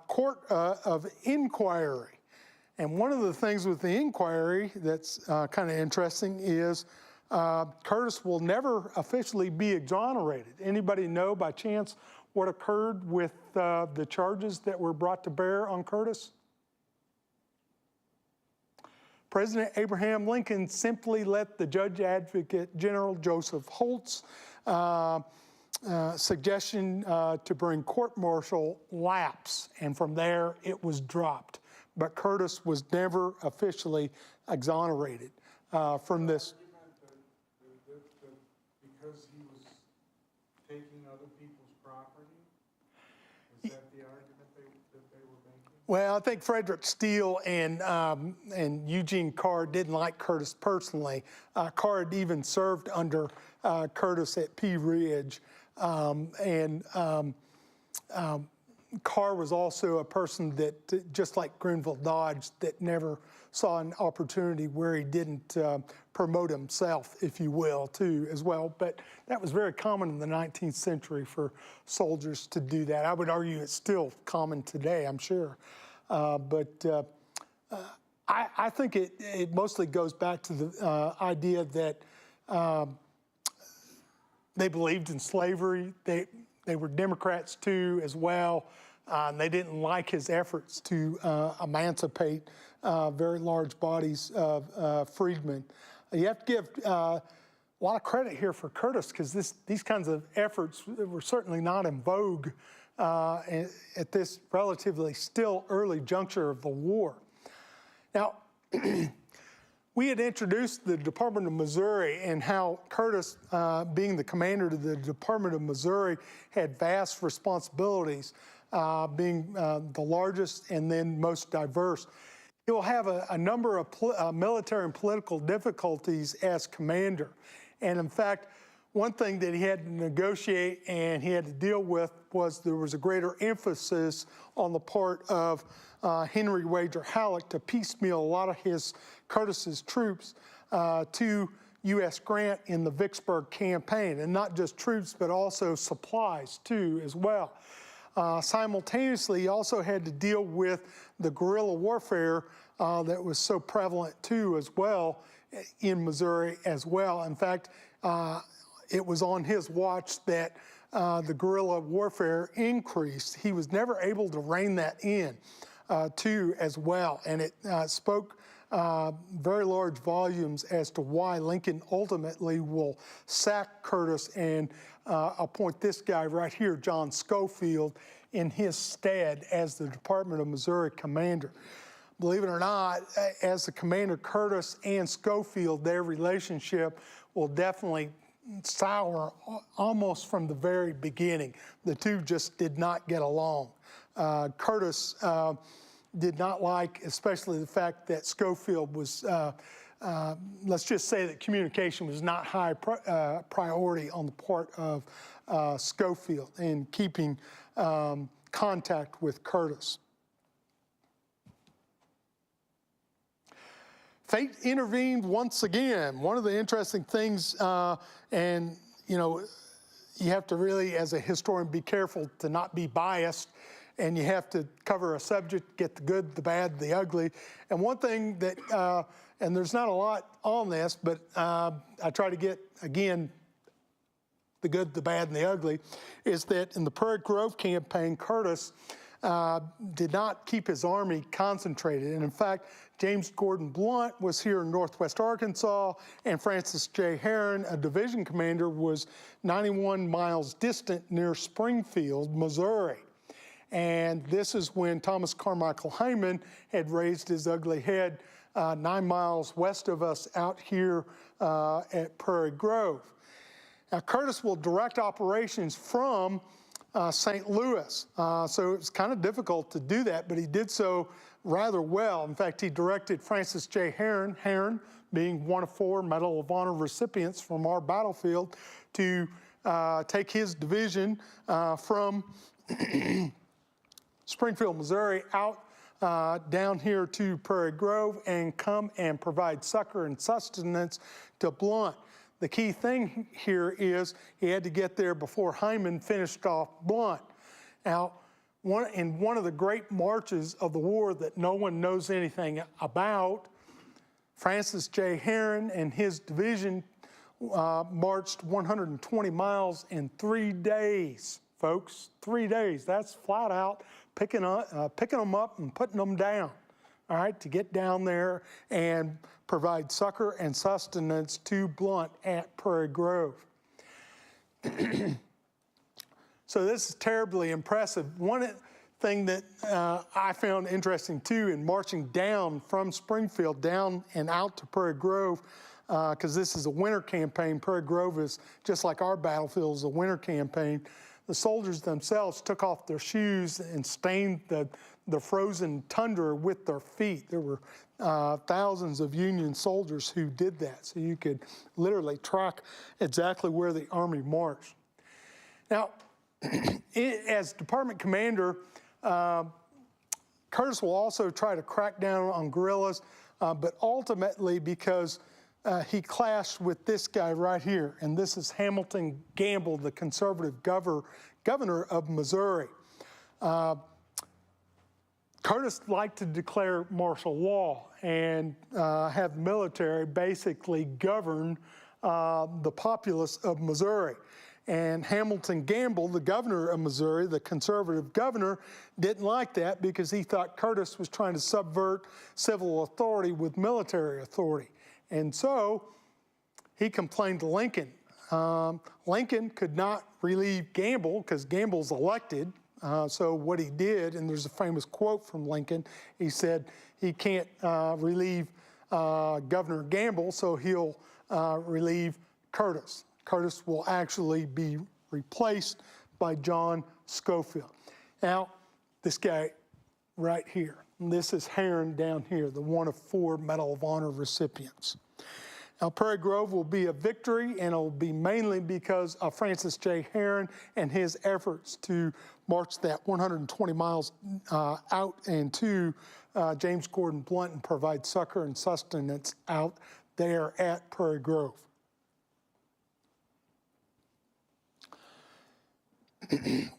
court of inquiry. And one of the things with the inquiry that's kind of interesting is Curtis will never officially be exonerated. Anybody know by chance what occurred with the charges that were brought to bear on Curtis? President Abraham Lincoln simply let the Judge Advocate General Joseph Holt's suggestion to bring court-martial lapse, and from there it was dropped. But Curtis was never officially exonerated from this. Because he was taking other people's property? Is that the argument that they were making? Well, I think Frederick Steele and Eugene Carr didn't like Curtis personally. Carr had even served under Curtis at Pea Ridge. Carr was also a person that, just like Grenville Dodge, that never saw an opportunity where he didn't promote himself, if you will, too, as well. But that was very common in the 19th century for soldiers to do that. I would argue it's still common today, I'm sure. I think it mostly goes back to the idea that they believed in slavery. They were Democrats too, as well. They didn't like his efforts to emancipate very large bodies of freedmen. You have to give a lot of credit here for Curtis, because these kinds of efforts were certainly not in vogue at this relatively still early juncture of the war. Now, we had introduced the Department of Missouri and how Curtis, being the commander of the Department of Missouri, had vast responsibilities, being the largest and then most diverse. He will have a number of military and political difficulties as commander. And in fact, one thing that he had to negotiate and he had to deal with was there was a greater emphasis on the part of Henry Wager Halleck to piecemeal a lot of Curtis's troops to U.S. Grant in the Vicksburg campaign, and not just troops, but also supplies too as well. Simultaneously, he also had to deal with the guerrilla warfare that was so prevalent too as well in Missouri as well. In fact, it was on his watch that the guerrilla warfare increased. He was never able to rein that in too as well, and it spoke very large volumes as to why Lincoln ultimately will sack Curtis and appoint this guy right here, John Schofield, in his stead as the Department of Missouri commander. Believe it or not, as the commander, Curtis and Schofield, their relationship will definitely sour almost from the very beginning. The two just did not get along. Curtis did not like, especially the fact that Schofield was, let's just say that communication was not high priority on the part of Schofield in keeping contact with Curtis. Fate intervened once again. One of the interesting things, and you know, you have to really, as a historian, be careful to not be biased, and you have to cover a subject, get the good, the bad, the ugly. And one thing that, and there's not a lot on this, but I try to get, again, the good, the bad, and the ugly, is that in the Prairie Grove campaign, Curtis did not keep his army concentrated. And in fact, James Gordon Blunt was here in northwest Arkansas, and Francis J. Herron, a division commander, was 91 miles distant near Springfield, Missouri. And this is when Thomas Carmichael Hyman had raised his ugly head 9 miles west of us out here at Prairie Grove. Now, Curtis will direct operations from St. Louis, so it's kind of difficult to do that, but he did so rather well. In fact, he directed Francis J. Herron, being one of 4 Medal of Honor recipients from our battlefield, to take his division from Springfield, Missouri, out down here to Prairie Grove and come and provide succor and sustenance to Blunt. The key thing here is he had to get there before Hyman finished off Blunt. Now, in one of the great marches of the war that no one knows anything about, Francis J. Herron and his division marched 120 miles in 3 days, folks. 3 days. That's flat out picking them up and putting them down, all right, to get down there and provide succor and sustenance to Blunt at Prairie Grove. So this is terribly impressive. One thing that I found interesting too in marching down from Springfield down and out to Prairie Grove, because this is a winter campaign. Prairie Grove is just like our battlefield is a winter campaign. The soldiers themselves took off their shoes and stained the frozen tundra with their feet. There were thousands of Union soldiers who did that, so you could literally track exactly where the Army marched. Now, as department commander, Curtis will also try to crack down on guerrillas, but ultimately because he clashed with this guy right here, and this is Hamilton Gamble, the conservative governor of Missouri. Curtis liked to declare martial law and have the military basically govern the populace of Missouri. And Hamilton Gamble, the governor of Missouri, the conservative governor, didn't like that because he thought Curtis was trying to subvert civil authority with military authority. And so he complained to Lincoln. Lincoln could not relieve Gamble because Gamble's elected. So what he did, and there's a famous quote from Lincoln, he said he can't relieve Governor Gamble, so he'll relieve Curtis. Curtis will actually be replaced by John Schofield. Now, this guy right here, this is Herron down here, the one of 4 Medal of Honor recipients. Now, Prairie Grove will be a victory, and it'll be mainly because of Francis J. Herron and his efforts to march that 120 miles out and to James Gordon Blunt and provide succor and sustenance out there at Prairie Grove.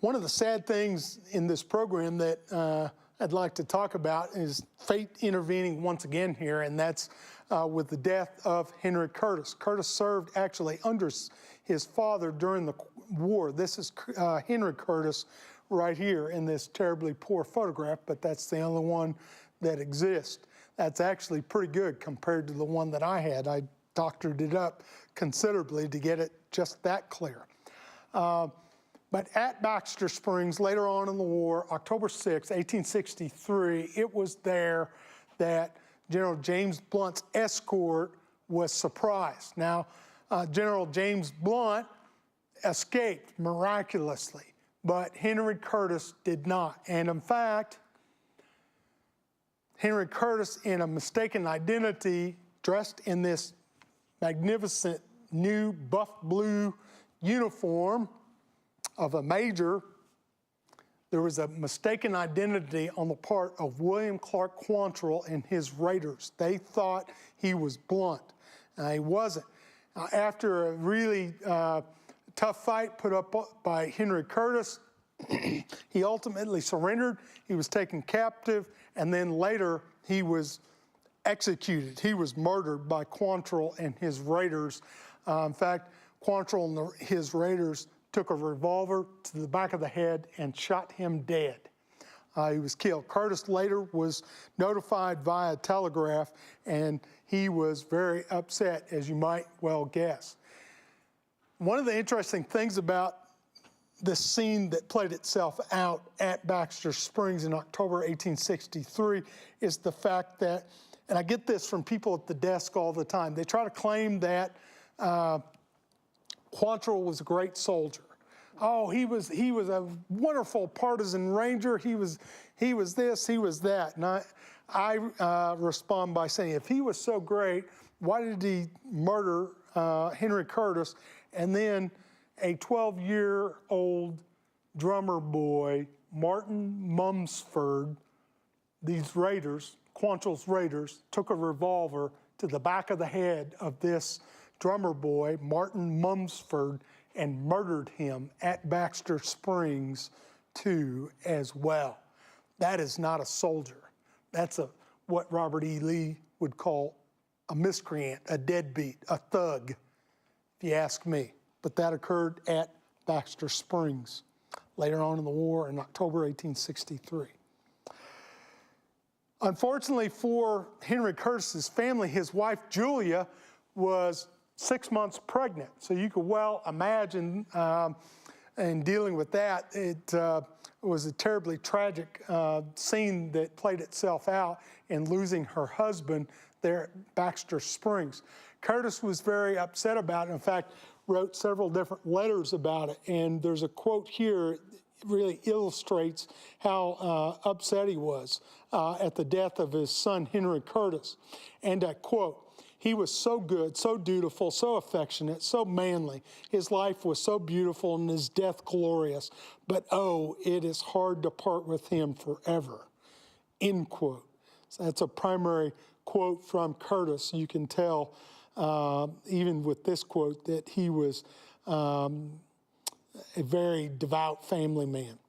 One of the sad things in this program that I'd like to talk about is fate intervening once again here, and that's with the death of Henry Curtis. Curtis served actually under his father during the war. This is Henry Curtis right here in this terribly poor photograph, but that's the only one that exists. That's actually pretty good compared to the one that I had. I doctored it up considerably to get it just that clear. But at Baxter Springs, later on in the war, October 6, 1863, it was there that General James Blunt's escort was surprised. Now, General James Blunt escaped miraculously, but Henry Curtis did not. And in fact, Henry Curtis, in a mistaken identity, dressed in this magnificent new buff blue uniform of a major, there was a mistaken identity on the part of William Clark Quantrill and his raiders. They thought he was Blunt. He wasn't. After a really tough fight put up by Henry Curtis, he ultimately surrendered. He was taken captive, and then later he was executed. He was murdered by Quantrill and his raiders. In fact, Quantrill and his raiders took a revolver to the back of the head and shot him dead. He was killed. Curtis later was notified via telegraph, and he was very upset, as you might well guess. One of the interesting things about this scene that played itself out at Baxter Springs in October 1863 is the fact that, and I get this from people at the desk all the time, they try to claim that Quantrill was a great soldier. Oh, he was a wonderful partisan ranger. He was this, he was that. And I respond by saying, if he was so great, why did he murder Henry Curtis? And then a 12-year-old drummer boy, Martin Mumsford, these raiders, Quantrill's raiders, took a revolver to the back of the head of this drummer boy, Martin Mumsford, and murdered him at Baxter Springs too as well. That is not a soldier. That's what Robert E. Lee would call a miscreant, a deadbeat, a thug, if you ask me. But that occurred at Baxter Springs later on in the war in October 1863. Unfortunately for Henry Curtis's family, his wife Julia was 6 months pregnant. So you could well imagine in dealing with that, it was a terribly tragic scene that played itself out in losing her husband there at Baxter Springs. Curtis was very upset about it. In fact, wrote several different letters about it. And there's a quote here that really illustrates how upset he was at the death of his son, Henry Curtis. And I quote, "He was so good, so dutiful, so affectionate, so manly. His life was so beautiful and his death glorious. But oh, it is hard to part with him forever." End quote. So that's a primary quote from Curtis. You can tell, even with this quote, that he was a very devout family man.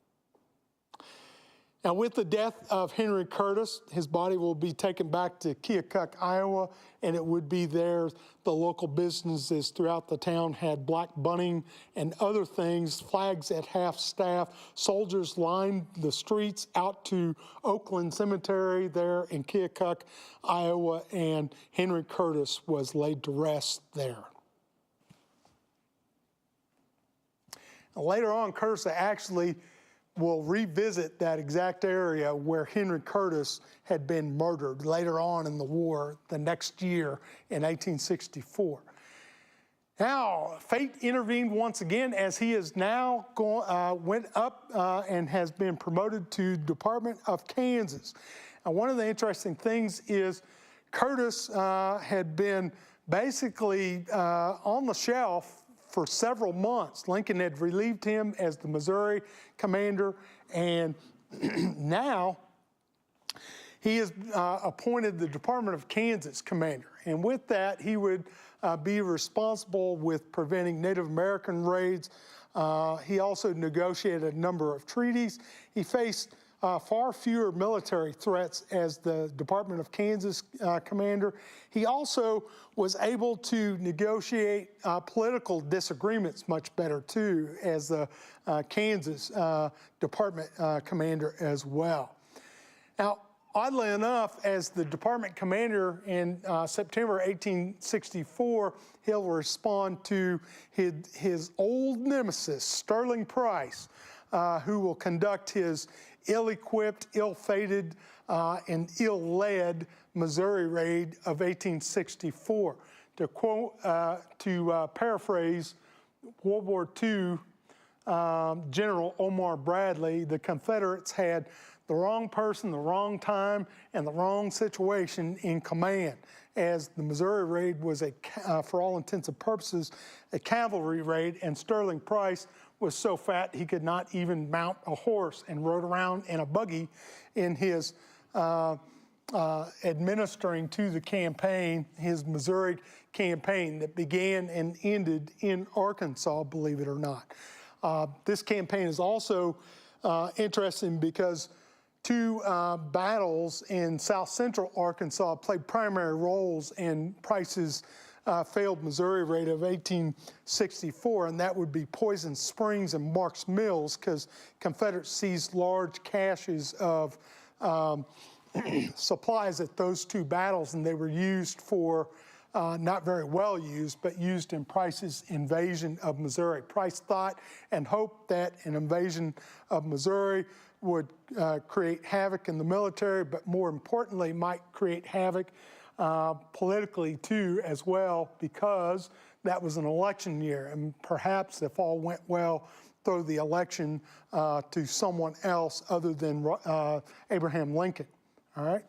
Now, with the death of Henry Curtis, his body will be taken back to Keokuk, Iowa, and it would be there. The local businesses throughout the town had black bunting and other things, flags at half-staff. Soldiers lined the streets out to Oakland Cemetery there in Keokuk, Iowa, and Henry Curtis was laid to rest there. Now, later on, Curtis actually will revisit that exact area where Henry Curtis had been murdered later on in the war the next year in 1864. Now, fate intervened once again as he is now went up and has been promoted to Department of Kansas. And one of the interesting things is Curtis had been basically on the shelf for several months. Lincoln had relieved him as the Missouri commander, and now he is appointed the Department of Kansas commander. And with that, he would be responsible with preventing Native American raids. He also negotiated a number of treaties. He faced far fewer military threats as the Department of Kansas commander. He also was able to negotiate political disagreements much better too as the Kansas Department commander as well. Now, oddly enough, as the department commander in September 1864, he'll respond to his old nemesis, Sterling Price, who will conduct his ill-equipped, ill-fated, and ill-led Missouri raid of 1864. To quote, paraphrase World War II General Omar Bradley, the Confederates had the wrong person, the wrong time, and the wrong situation in command, as the Missouri raid was, for all intents and purposes, a cavalry raid, and Sterling Price was so fat he could not even mount a horse and rode around in a buggy in his administering to the campaign, his Missouri campaign that began and ended in Arkansas, believe it or not. This campaign is also interesting because two battles in south central Arkansas played primary roles in Price's failed Missouri raid of 1864, and that would be Poison Springs and Marks Mills, because Confederates seized large caches of supplies at those two battles, and they were used for, not very well used, but used in Price's invasion of Missouri. Price thought and hoped that an invasion of Missouri would create havoc in the military, but more importantly, might create havoc politically too as well, because that was an election year, and perhaps if all went well, throw the election to someone else other than Abraham Lincoln, all right?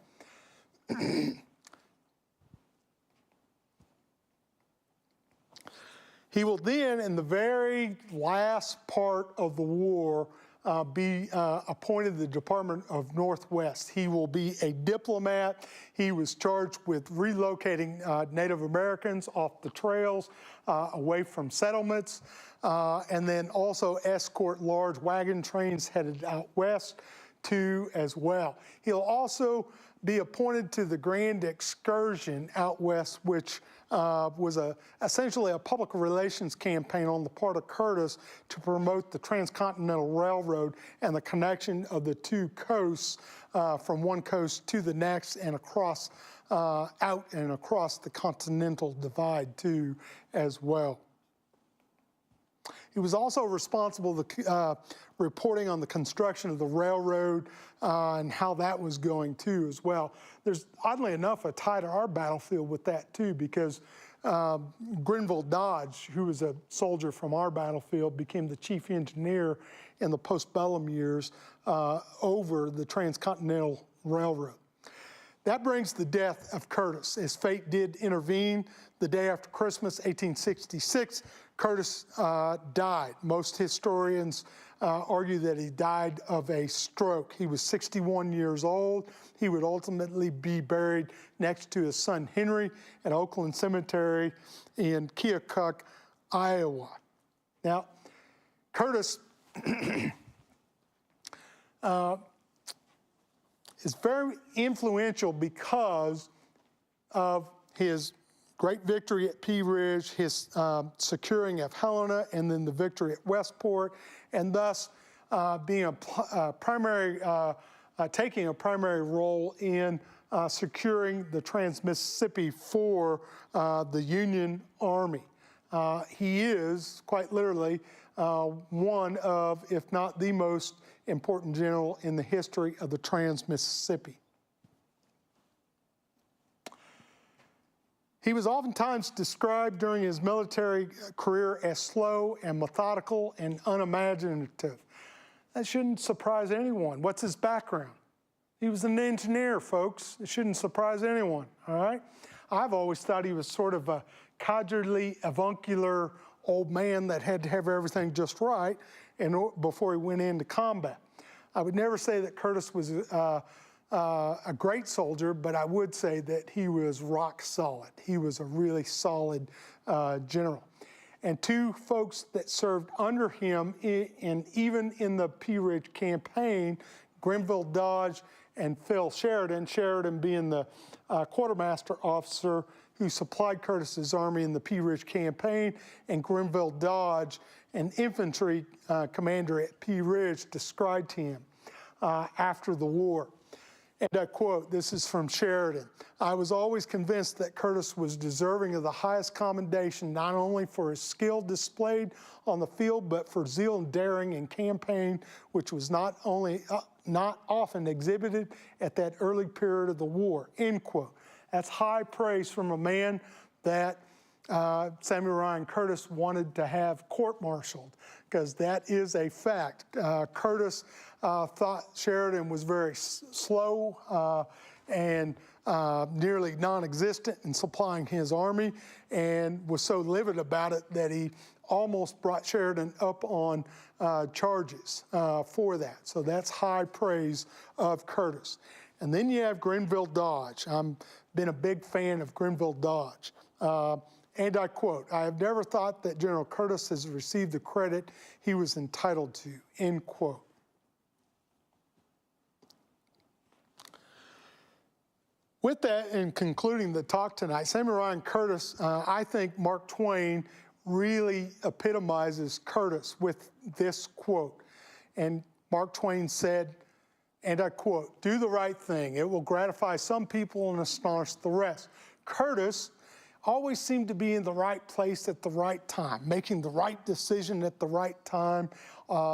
He will then, in the very last part of the war, be appointed the Department of Northwest. He will be a diplomat. He was charged with relocating Native Americans off the trails, away from settlements, and then also escort large wagon trains headed out west too as well. He'll also be appointed to the Grand Excursion out west, which was essentially a public relations campaign on the part of Curtis to promote the Transcontinental Railroad and the connection of the two coasts from one coast to the next and across, out and across the Continental Divide too as well. He was also responsible for reporting on the construction of the railroad and how that was going too as well. There's, oddly enough, a tie to our battlefield with that too, because Grenville Dodge, who was a soldier from our battlefield, became the chief engineer in the postbellum years over the Transcontinental Railroad. That brings the death of Curtis, as fate did intervene. The day after Christmas, 1866, Curtis died. Most historians argue that he died of a stroke. He was 61 years old. He would ultimately be buried next to his son Henry at Oakland Cemetery in Keokuk, Iowa. Now, Curtis is very influential because of his great victory at Pea Ridge, his securing of Helena, and then the victory at Westport, and thus being a primary, taking a primary role in securing the Trans-Mississippi for the Union Army. He is, quite literally, one of, if not the most important general in the history of the Trans-Mississippi. He was oftentimes described during his military career as slow and methodical and unimaginative. That shouldn't surprise anyone. What's his background? He was an engineer, folks. It shouldn't surprise anyone, all right? I've always thought he was sort of a codgerly, avuncular old man that had to have everything just right before he went into combat. I would never say that Curtis was a great soldier, but I would say that he was rock solid. He was a really solid general. And two folks that served under him, and even in the Pea Ridge campaign, Grenville Dodge and Phil Sheridan, Sheridan being the quartermaster officer who supplied Curtis's army in the Pea Ridge campaign, and Grenville Dodge, an infantry commander at Pea Ridge, described him after the war. And I quote, this is from Sheridan: "I was always convinced that Curtis was deserving of the highest commendation, not only for his skill displayed on the field, but for zeal and daring in campaign, which was not often exhibited at that early period of the war," end quote. That's high praise from a man that Samuel Ryan Curtis wanted to have court-martialed, because that is a fact. Curtis thought Sheridan was very slow and nearly non-existent in supplying his army, and was so livid about it that he almost brought Sheridan up on charges for that. So that's high praise of Curtis. And then you have Grenville Dodge. I've been a big fan of Grenville Dodge. And I quote, "I have never thought that General Curtis has received the credit he was entitled to," end quote. With that, in concluding the talk tonight, Samuel Ryan Curtis, I think Mark Twain really epitomizes Curtis with this quote. And Mark Twain said, and I quote, "Do the right thing. It will gratify some people and astonish the rest." Curtis always seemed to be in the right place at the right time, making the right decision at the right time,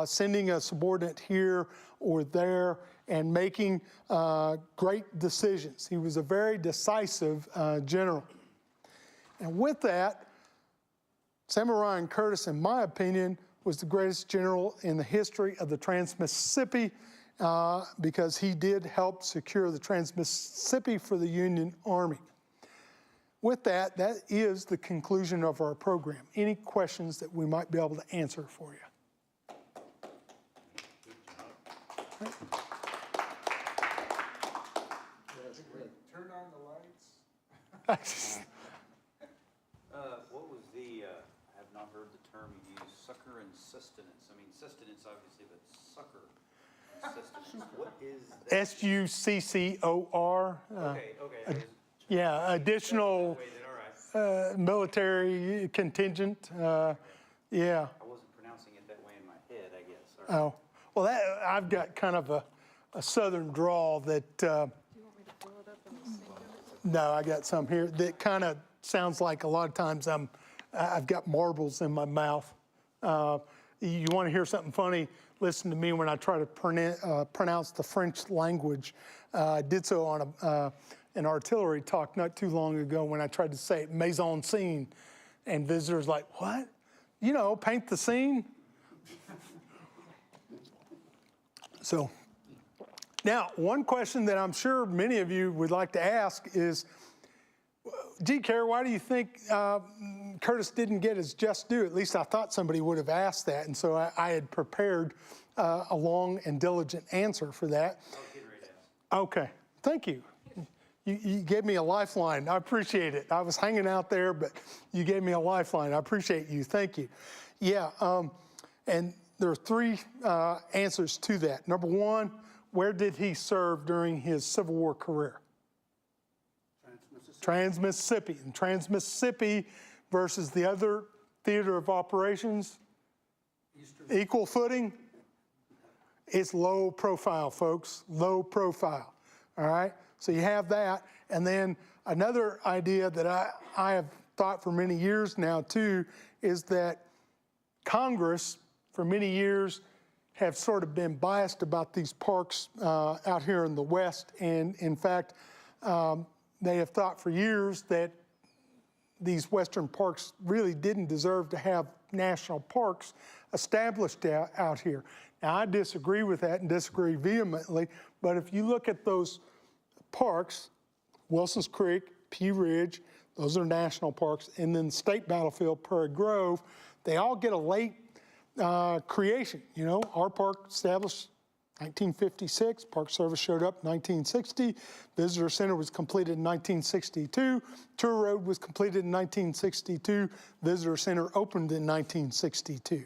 sending a subordinate here or there, and making great decisions. He was a very decisive general. And with that, Samuel Ryan Curtis, in my opinion, was the greatest general in the history of the Trans-Mississippi, because he did help secure the Trans-Mississippi for the Union Army. With that, that is the conclusion of our program. Any questions that we might be able to answer for you? Turn on the lights. What was the, I have not heard the term you used, succor and sustenance. I mean, sustenance obviously, but succor and sustenance. What is that? SUCCOR. Okay. Yeah, additional Wait, all right. military contingent. Yeah. I wasn't pronouncing it that way in my head, I guess. All right. Oh, well, that, I've got kind of a southern drawl that, Do you want me to pull it up and sing it? no, I got some here that kind of sounds like a lot of times I've got marbles in my mouth. You want to hear something funny? Listen to me when I try to pronounce the French language. I did so on an artillery talk not too long ago when I tried to say it, mise en scene, and visitors like, what? You know, paint the scene? So, now, one question that I'm sure many of you would like to ask is, gee, Kerry, why do you think Curtis didn't get his just due? At least I thought somebody would have asked that, and so I had prepared a long and diligent answer for that. I was getting ready to ask. Okay, thank you. You gave me a lifeline. I appreciate it. I was hanging out there, but you gave me a lifeline. I appreciate you. Thank you. Yeah, and there are three answers to that. Number one, where did he serve during his Civil War career? Trans-Mississippi. And Trans-Mississippi versus the other theater of operations, equal footing. It's low profile, folks, low profile, all right? So you have that. And then another idea that I have thought for many years now too is that Congress for many years have sort of been biased about these parks out here in the West. And in fact, they have thought for years that these Western parks really didn't deserve to have national parks established out here. Now, I disagree with that and disagree vehemently, but if you look at those parks, Wilson's Creek, Pea Ridge, those are national parks, and then State Battlefield, Prairie Grove, they all get a late creation. You know, our park established 1956, Park Service showed up 1960, Visitor Center was completed in 1962, Tour Road was completed in 1962, Visitor Center opened in 1962.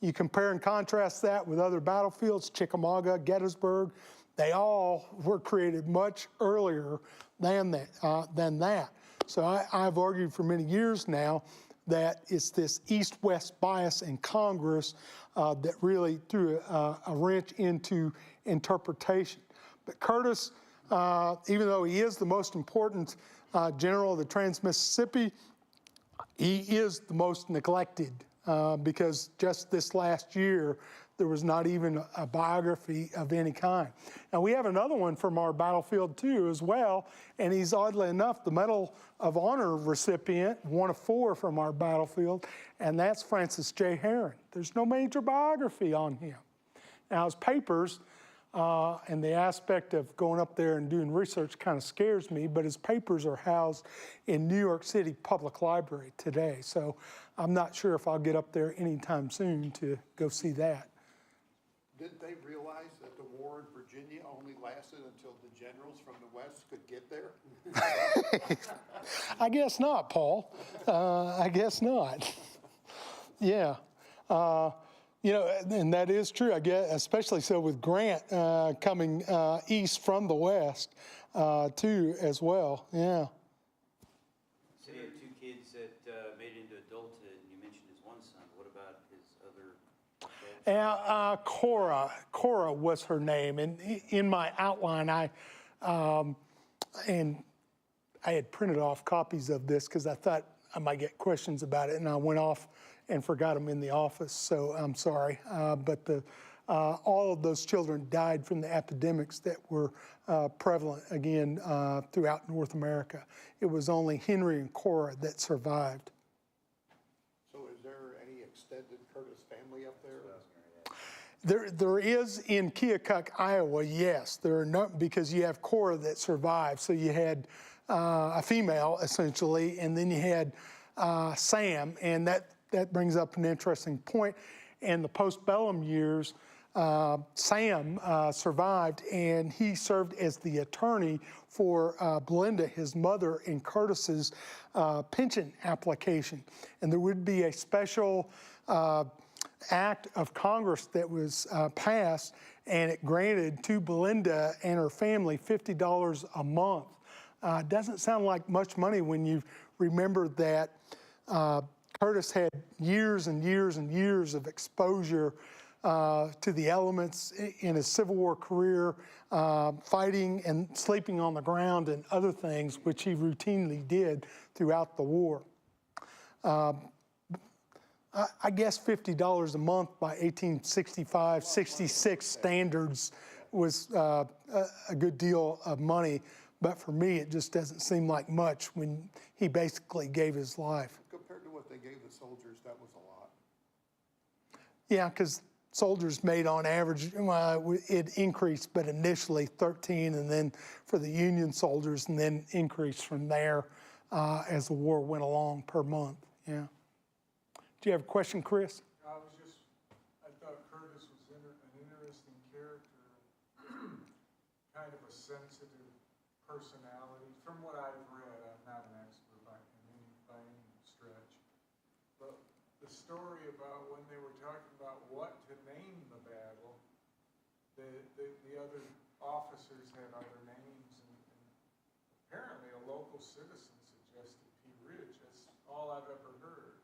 You compare and contrast that with other battlefields, Chickamauga, Gettysburg, they all were created much earlier than that. So I've argued for many years now that it's this east-west bias in Congress that really threw a wrench into interpretation. But Curtis, even though he is the most important general of the Trans-Mississippi, he is the most neglected because just this last year, there was not even a biography of any kind. Now, we have another one from our battlefield too as well, and he's oddly enough the Medal of Honor recipient, one of 4 from our battlefield, and that's Francis J. Herron. There's no major biography on him. Now, his papers and the aspect of going up there and doing research kind of scares me, but his papers are housed in New York City Public Library today, so I'm not sure if I'll get up there anytime soon to go see that. Didn't they realize that the war in Virginia only lasted until the generals from the West could get there? I guess not, Paul. I guess not. Yeah. You know, and that is true, I guess, especially so with Grant coming east from the West, too, as well. Yeah. So you have 2 kids that made it into adulthood, and you mentioned his one son. What about his other? Cora was her name, and in my outline, I had printed off copies of this because I thought I might get questions about it, and I went off and forgot them in the office. So I'm sorry, but all of those children died from the epidemics that were prevalent again throughout North America. It was only Henry and Cora that survived. So is there any extended Curtis family up there? There is in Keokuk, Iowa, yes. There are no, because you have Cora that survived. So you had a female, essentially, and then you had Sam, and that brings up an interesting point. In the postbellum years, Sam survived, and he served as the attorney for Belinda, his mother, in Curtis's pension application. And there would be a special act of Congress that was passed, and it granted to Belinda and her family $50 a month. Doesn't sound like much money when you remember that Curtis had years and years and years of exposure to the elements in his Civil War career, fighting and sleeping on the ground and other things, which he routinely did throughout the war. I guess $50 a month by 1865, 66 standards was a good deal of money. But for me, it just doesn't seem like much when he basically gave his life. Compared to what they gave the soldiers, that was a lot. Yeah, because soldiers made on average, it increased, but initially 13, and then for the Union soldiers, and then increased from there as the war went along per month. Yeah. Do you have a question, Chris? I thought Curtis was an interesting character, kind of a sensitive personality. From what I've read, I'm not an expert by any stretch, but the story about when they were talking about what to name the battle, the other officers had other names, and apparently a local citizen suggested Pea Ridge. That's all I've ever heard.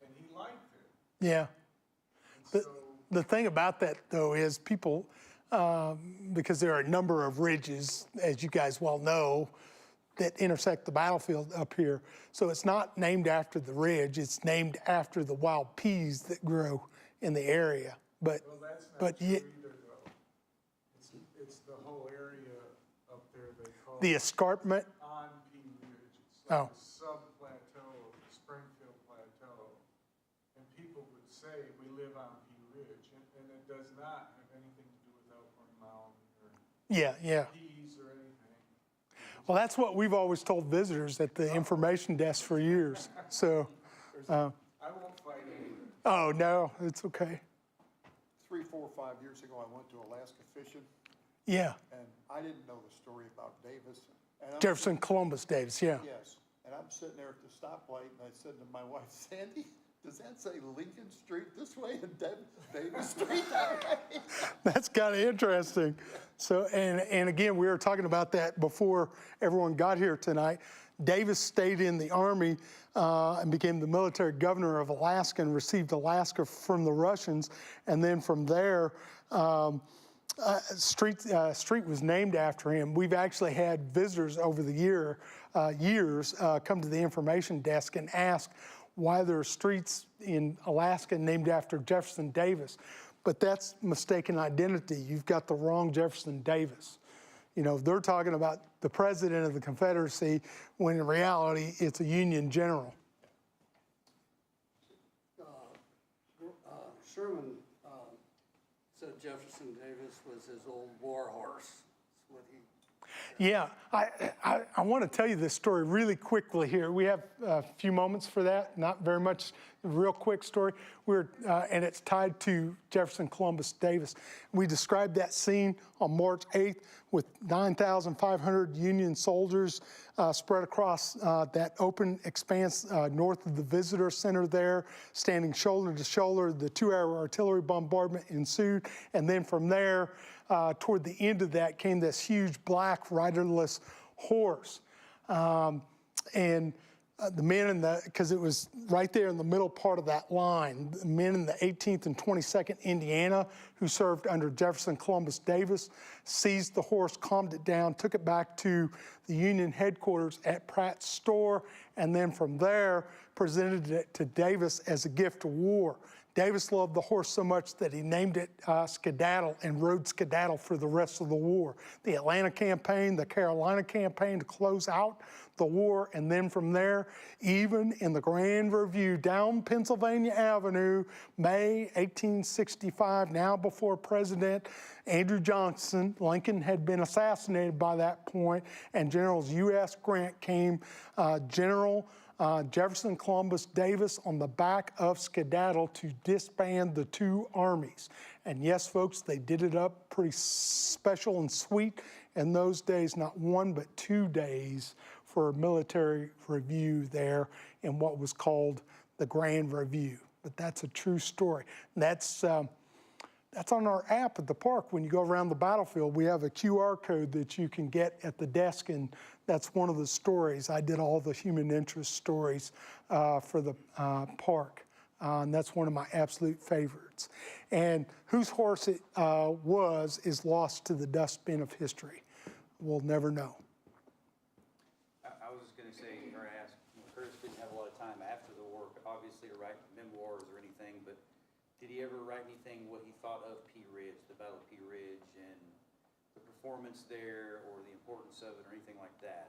And he liked it. Yeah. And The thing about that, though, is people, because there are a number of ridges, as you guys well know, that intersect the battlefield up here. So it's not named after the ridge, it's named after the wild peas that grow in the area. But Well, that's not but true ye- either, though. It's the whole area up there they call the escarpment. on Pea Ridge. It's Oh. like a sub-plateau of the Springfield Plateau. And people would say, we live on Pea Ridge, and it does not have anything to do with Elkhorn Mountain or Yeah. Peas or anything. Well, that's what we've always told visitors at the information desk for years. So, I won't fight either. oh no, it's okay. 3, 4, 5 years ago, I went to Alaska fishing, Yeah, and I didn't know the story about Davis. And I'm Jefferson Columbus Davis. Yeah. Yes, and I'm sitting there at the stoplight, and I said to my wife, Sandy, does that say Lincoln Street this way and Davis Street that way? That's kind of interesting. So, and again, we were talking about that before everyone got here tonight. Davis stayed in the Army and became the military governor of Alaska and received Alaska from the Russians. And then from there, Street was named after him. We've actually had visitors over the years come to the information desk and ask why there are streets in Alaska named after Jefferson Davis. But that's mistaken identity. You've got the wrong Jefferson Davis. You know, they're talking about the president of the Confederacy when in reality it's a Union general. Sherman said Jefferson Davis was his old war horse. That's what he. Yeah, I want to tell you this story really quickly here. We have a few moments for that, not very much, real quick story. And it's tied to Jefferson Columbus Davis. We described that scene on March 8th with 9,500 Union soldiers spread across that open expanse north of the visitor center there, standing shoulder to shoulder. The 2-hour artillery bombardment ensued. And then from there, toward the end of that came this huge black riderless horse. The men because it was right there in the middle part of that line, the men in the 18th and 22nd Indiana who served under Jefferson Columbus Davis seized the horse, calmed it down, took it back to the Union headquarters at Pratt's store, and then from there presented it to Davis as a gift of war. Davis loved the horse so much that he named it Skedaddle and rode Skedaddle for the rest of the war. The Atlanta campaign, the Carolina campaign to close out the war, and then from there, even in the Grand Review down Pennsylvania Avenue, May 1865, now before President Andrew Johnson, Lincoln had been assassinated by that point, and Generals U.S. Grant came, General Jefferson Columbus Davis on the back of Skedaddle to disband the two armies. And yes, folks, they did it up pretty special and sweet in those days, not 1 but 2 days for a military review there in what was called the Grand Review. But that's a true story. And that's on our app at the park. When you go around the battlefield, we have a QR code that you can get at the desk, and that's one of the stories. I did all the human interest stories for the park, and that's one of my absolute favorites. And whose horse it was is lost to the dustbin of history. We'll never know. I was just gonna say, or ask, Curtis didn't have a lot of time after the war, obviously, to write memoirs or anything, but did he ever write anything what he thought of Pea Ridge, the Battle of Pea Ridge, and the performance there, or the importance of it, or anything like that?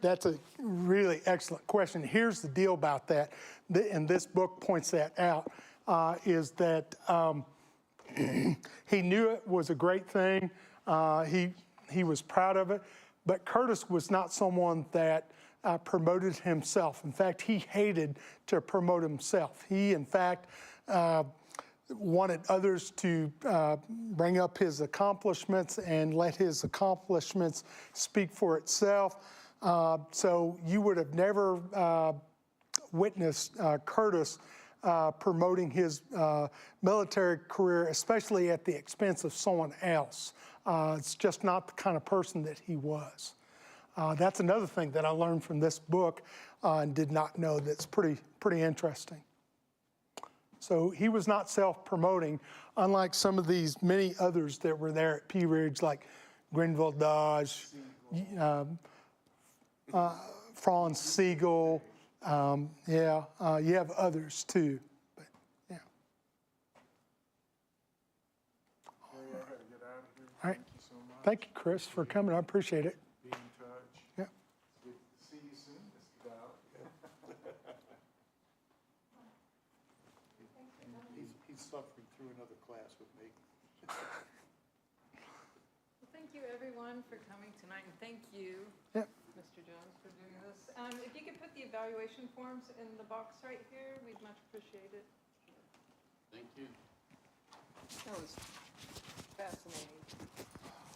That's a really excellent question. Here's the deal about that, and this book points that out, is that he knew it was a great thing. He was proud of it, but Curtis was not someone that promoted himself. In fact, he hated to promote himself. He, in fact, wanted others to bring up his accomplishments and let his accomplishments speak for itself. So you would have never witnessed Curtis promoting his military career, especially at the expense of someone else. It's just not the kind of person that he was. That's another thing that I learned from this book and did not know that's pretty interesting. So he was not self-promoting, unlike some of these many others that were there at Pea Ridge, like Grenville Dodge, Franz Siegel. You have others too. But, yeah. Thank you, Chris, for coming. I appreciate it. Be in touch. Yeah. Good to see you soon, Mr. Dow. He's suffering through another class with me. Well, thank you, everyone, for coming tonight, and thank you, Yeah. Mr. Jones, for doing this. If you could put the evaluation forms in the box right here, we'd much appreciate it. Thank you. That was fascinating.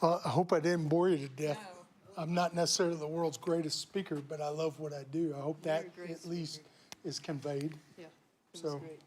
I hope I didn't bore you to death. No. I'm not necessarily the world's greatest speaker, but I love what I do. I hope You're a that great at least speaker. is conveyed. Yeah, it was So- great.